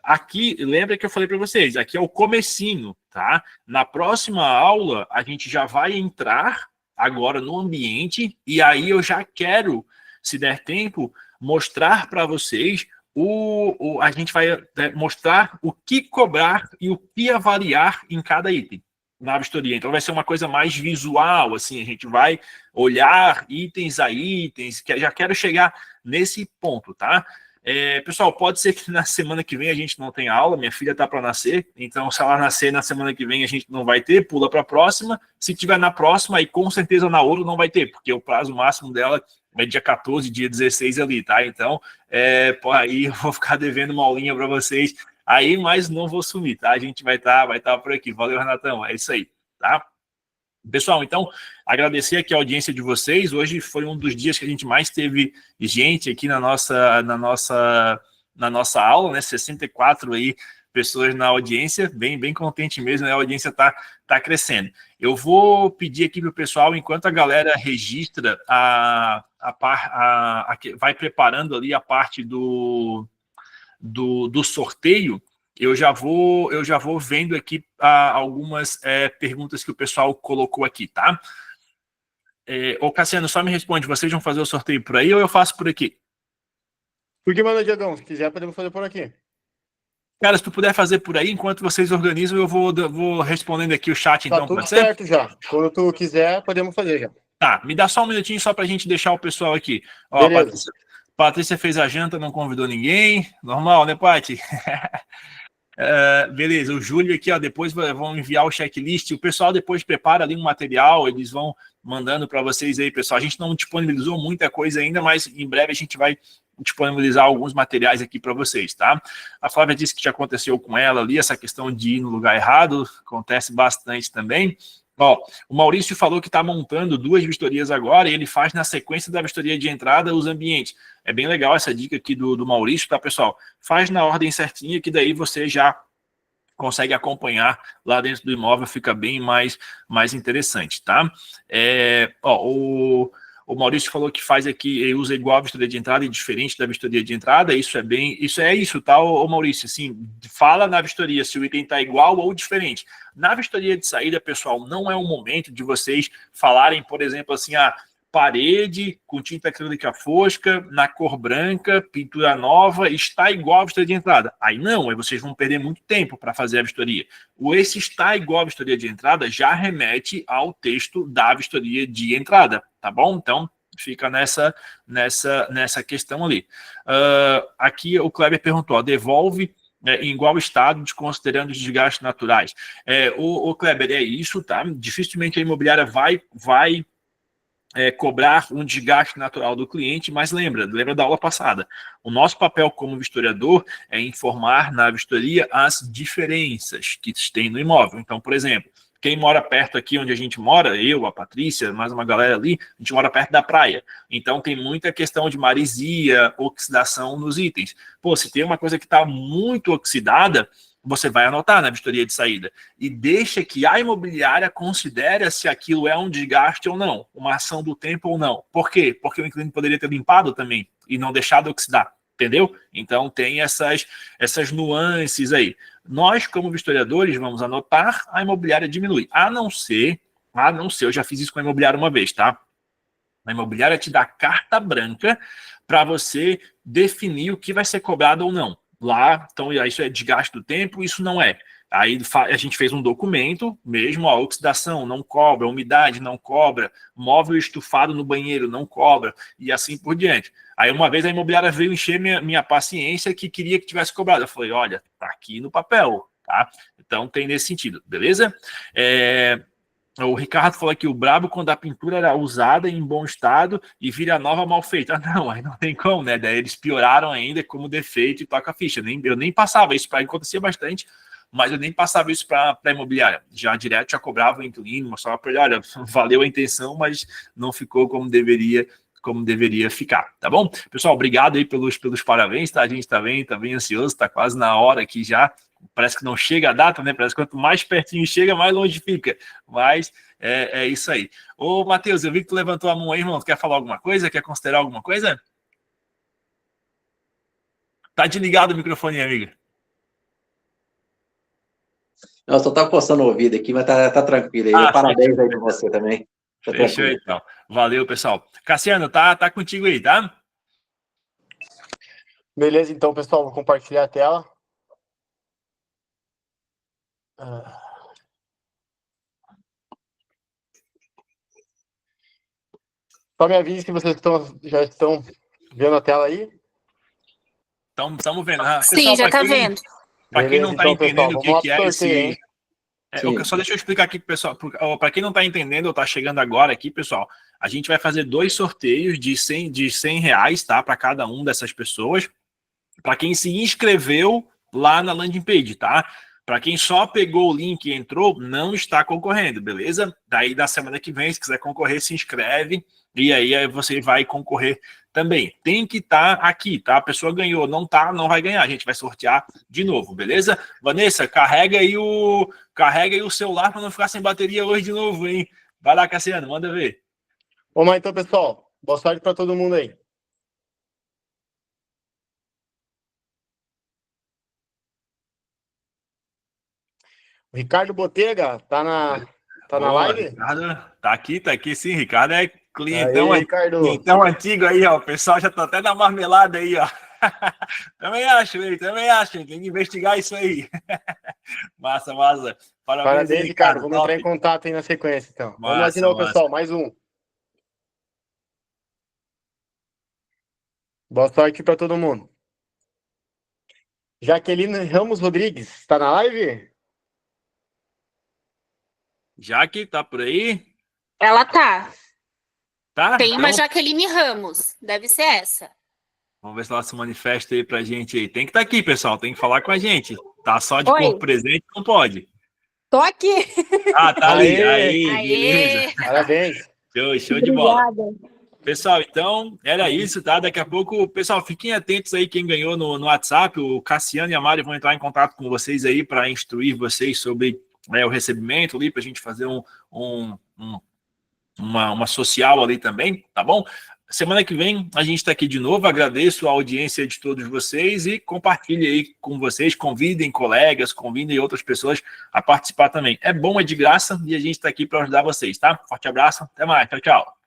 Aqui, lembra que eu falei para vocês, aqui é o comecinho, tá? Na próxima aula, a gente já vai entrar agora no ambiente e aí eu já quero, se der tempo, mostrar para vocês a gente vai mostrar o que cobrar e o que avaliar em cada item na vistoria. Então vai ser uma coisa mais visual, assim, a gente vai olhar itens a itens, que já quero chegar nesse ponto, tá? Pessoal, pode ser que na semana que vem a gente não tenha aula, minha filha está para nascer, então se ela nascer na semana que vem a gente não vai ter, pula para a próxima, se tiver na próxima, aí com certeza na outra não vai ter, porque o prazo máximo dela é dia 14, dia 16 ali, tá? Então, aí eu vou ficar devendo uma aulinha para vocês aí, mas não vou sumir, tá? A gente vai estar por aqui. Valeu, Renatão, é isso aí, tá? Pessoal, então, agradecer aqui a audiência de vocês. Hoje foi um dos dias que a gente mais teve gente aqui na nossa aula, né? 64 aí pessoas na audiência, bem contente mesmo, né? A audiência tá crescendo. Eu vou pedir aqui para o pessoal, enquanto a galera registra, vai preparando ali a parte do sorteio, eu já vou vendo aqui algumas perguntas que o pessoal colocou aqui, tá? Ô Cassiano, só me responde, vocês vão fazer o sorteio por aí ou eu faço por aqui? Por que manda, Diagão? Se quiser, podemos fazer por aqui. Cara, se tu puder fazer por aí, enquanto vocês organizam, eu vou respondendo aqui o chat, então, tudo certo já. Quando tu quiser, podemos fazer já. Tá, me dá só um minutinho só pra gente deixar o pessoal aqui. Ó, beleza. Patrícia fez a janta, não convidou ninguém. Normal, né, Paty? Beleza, o Júlio aqui, ó, depois vão enviar o checklist. O pessoal depois prepara ali um material, eles vão mandando para vocês aí, pessoal. A gente não disponibilizou muita coisa ainda, mas em breve a gente vai disponibilizar alguns materiais aqui para vocês, tá? A Flávia disse que já aconteceu com ela ali, essa questão de ir no lugar errado, acontece bastante também. Ó, o Maurício falou que está montando 2 vistorias agora e ele faz na sequência da vistoria de entrada os ambientes. É bem legal essa dica aqui do Maurício, tá, pessoal? Faz na ordem certinha que daí você já consegue acompanhar lá dentro do imóvel, fica bem mais interessante, tá? O Maurício falou que faz aqui, ele usa igual a vistoria de entrada e diferente da vistoria de entrada, isso, tá, ô Maurício? Assim, fala na vistoria se o item está igual ou diferente. Na vistoria de saída, pessoal, não é o momento de vocês falarem, por exemplo, assim, parede com tinta acrílica fosca, na cor branca, pintura nova, está igual à vistoria de entrada. Aí não, aí vocês vão perder muito tempo para fazer a vistoria. Esse está igual à vistoria de entrada já remete ao texto da vistoria de entrada. tá bom? Então, fica nessa questão ali. Aqui o Kleber perguntou, ó, devolve em igual estado, desconsiderando os desgastes naturais. O Kleber, é isso, tá? Dificilmente a imobiliária vai cobrar um desgaste natural do cliente, mas lembra da aula passada. O nosso papel como vistoriador é informar na vistoria as diferenças que tem no imóvel. Então, por exemplo, quem mora perto aqui onde a gente mora, eu, a Patrícia, mais uma galera ali, a gente mora perto da praia. Então tem muita questão de maresia, oxidação nos itens. Pô, se tem uma coisa que está muito oxidada, você vai anotar na vistoria de saída e deixa que a imobiliária considere se aquilo é um desgaste ou não, uma ação do tempo ou não. Por quê? Porque o inquilino poderia ter limpado também e não deixado oxidar. Entendeu? Então tem essas nuances aí. Nós, como vistoriadores, vamos anotar, a imobiliária diminui. A não ser, eu já fiz isso com a imobiliária uma vez, tá? A imobiliária te dá carta branca para você definir o que vai ser cobrado ou não. Lá, então, isso é desgaste do tempo, isso não é. Aí a gente fez um documento mesmo, a oxidação não cobra, umidade não cobra, móvel estufado no banheiro não cobra, e assim por diante. Aí uma vez a imobiliária veio encher minha paciência que queria que tivesse cobrado. Eu falei, olha, tá aqui no papel, tá? Então tem nesse sentido, beleza? O Ricardo falou que o brabo quando a pintura era usada em bom estado e vira nova mal feita. Não, aí não tem como, né? Daí eles pioraram ainda como defeito e toca a ficha. Eu nem passava isso para acontecer bastante, mas eu nem passava isso para a imobiliária. Já direto já cobrava o inquilino, mostrava para ele, olha, valeu a intenção, mas não ficou como deveria ficar, tá bom? Pessoal, obrigado aí pelos parabéns, tá? A gente tá bem ansioso, tá quase na hora aqui já. Parece que não chega a data, né? Parece que quanto mais pertinho chega, mais longe fica. Mas é isso aí. Ô, Matheus, eu vi que tu levantou a mão aí, irmão. Tu quer falar alguma coisa? Quer considerar alguma coisa? Tá desligado o microfone, amiga. Eu só tava coçando o ouvido aqui, mas tá tranquilo aí. Parabéns aí pra você também. Fechou, então. Valeu, pessoal. Cassiano, tá contigo aí, tá? Beleza, então, pessoal, vou compartilhar a tela. Só me avise se vocês já estão vendo a tela aí. Estamos vendo. Sim, já tá vendo. Para quem não está então, entendendo pessoal, o que é esse... só deixa eu explicar aqui, pessoal. Para quem não está entendendo ou está chegando agora aqui, pessoal, a gente vai fazer 2 sorteios de 100 reais, tá? Para cada um dessas pessoas. Para quem se inscreveu lá na landing page, tá? Para quem só pegou o link e entrou, não está concorrendo, beleza? Daí, na semana que vem, se quiser concorrer, se inscreve e aí você vai concorrer também. Tem que estar aqui, tá? A pessoa ganhou, não vai ganhar. A gente vai sortear de novo, beleza? Vanessa, carrega aí o celular para não ficar sem bateria hoje de novo, hein? Vai lá, Cassiano, manda ver. Vamos lá, então, pessoal. Boa sorte para todo mundo aí. O Ricardo Botega tá na live? Ricardo, tá aqui sim, Ricardo é clientão antigo aí, ó. O pessoal já tá até na marmelada aí, ó. Também acho, tem que investigar isso aí. Massa. Parabéns, Ricardo. Vamos entrar em contato aí na sequência, então. Vamos lá de novo, pessoal, mais um. Boa sorte para todo mundo. Jaqueline Ramos Rodrigues, está na live? Jaque, tá por aí? Ela tá. Tem então... uma Jaqueline Ramos, deve ser essa. Vamos ver se ela se manifesta aí pra gente aí. Tem que estar aqui, pessoal, tem que falar com a gente. Tá só de corpo presente, não pode. Tô aqui. Tá ali. Aí, beleza. Parabéns. Show de bola. Pessoal, então, era isso, tá? Daqui a pouco, pessoal, fiquem atentos aí quem ganhou no WhatsApp. O Cassiano e a Mari vão entrar em contato com vocês aí para instruir vocês sobre o recebimento ali, para a gente fazer uma social ali também, tá bom? Semana que vem a gente está aqui de novo. Agradeço a audiência de todos vocês e compartilhe aí com vocês, convidem colegas, convidem outras pessoas a participar também. É bom, é de graça e a gente está aqui para ajudar vocês, tá? Forte abraço, até mais, tchau.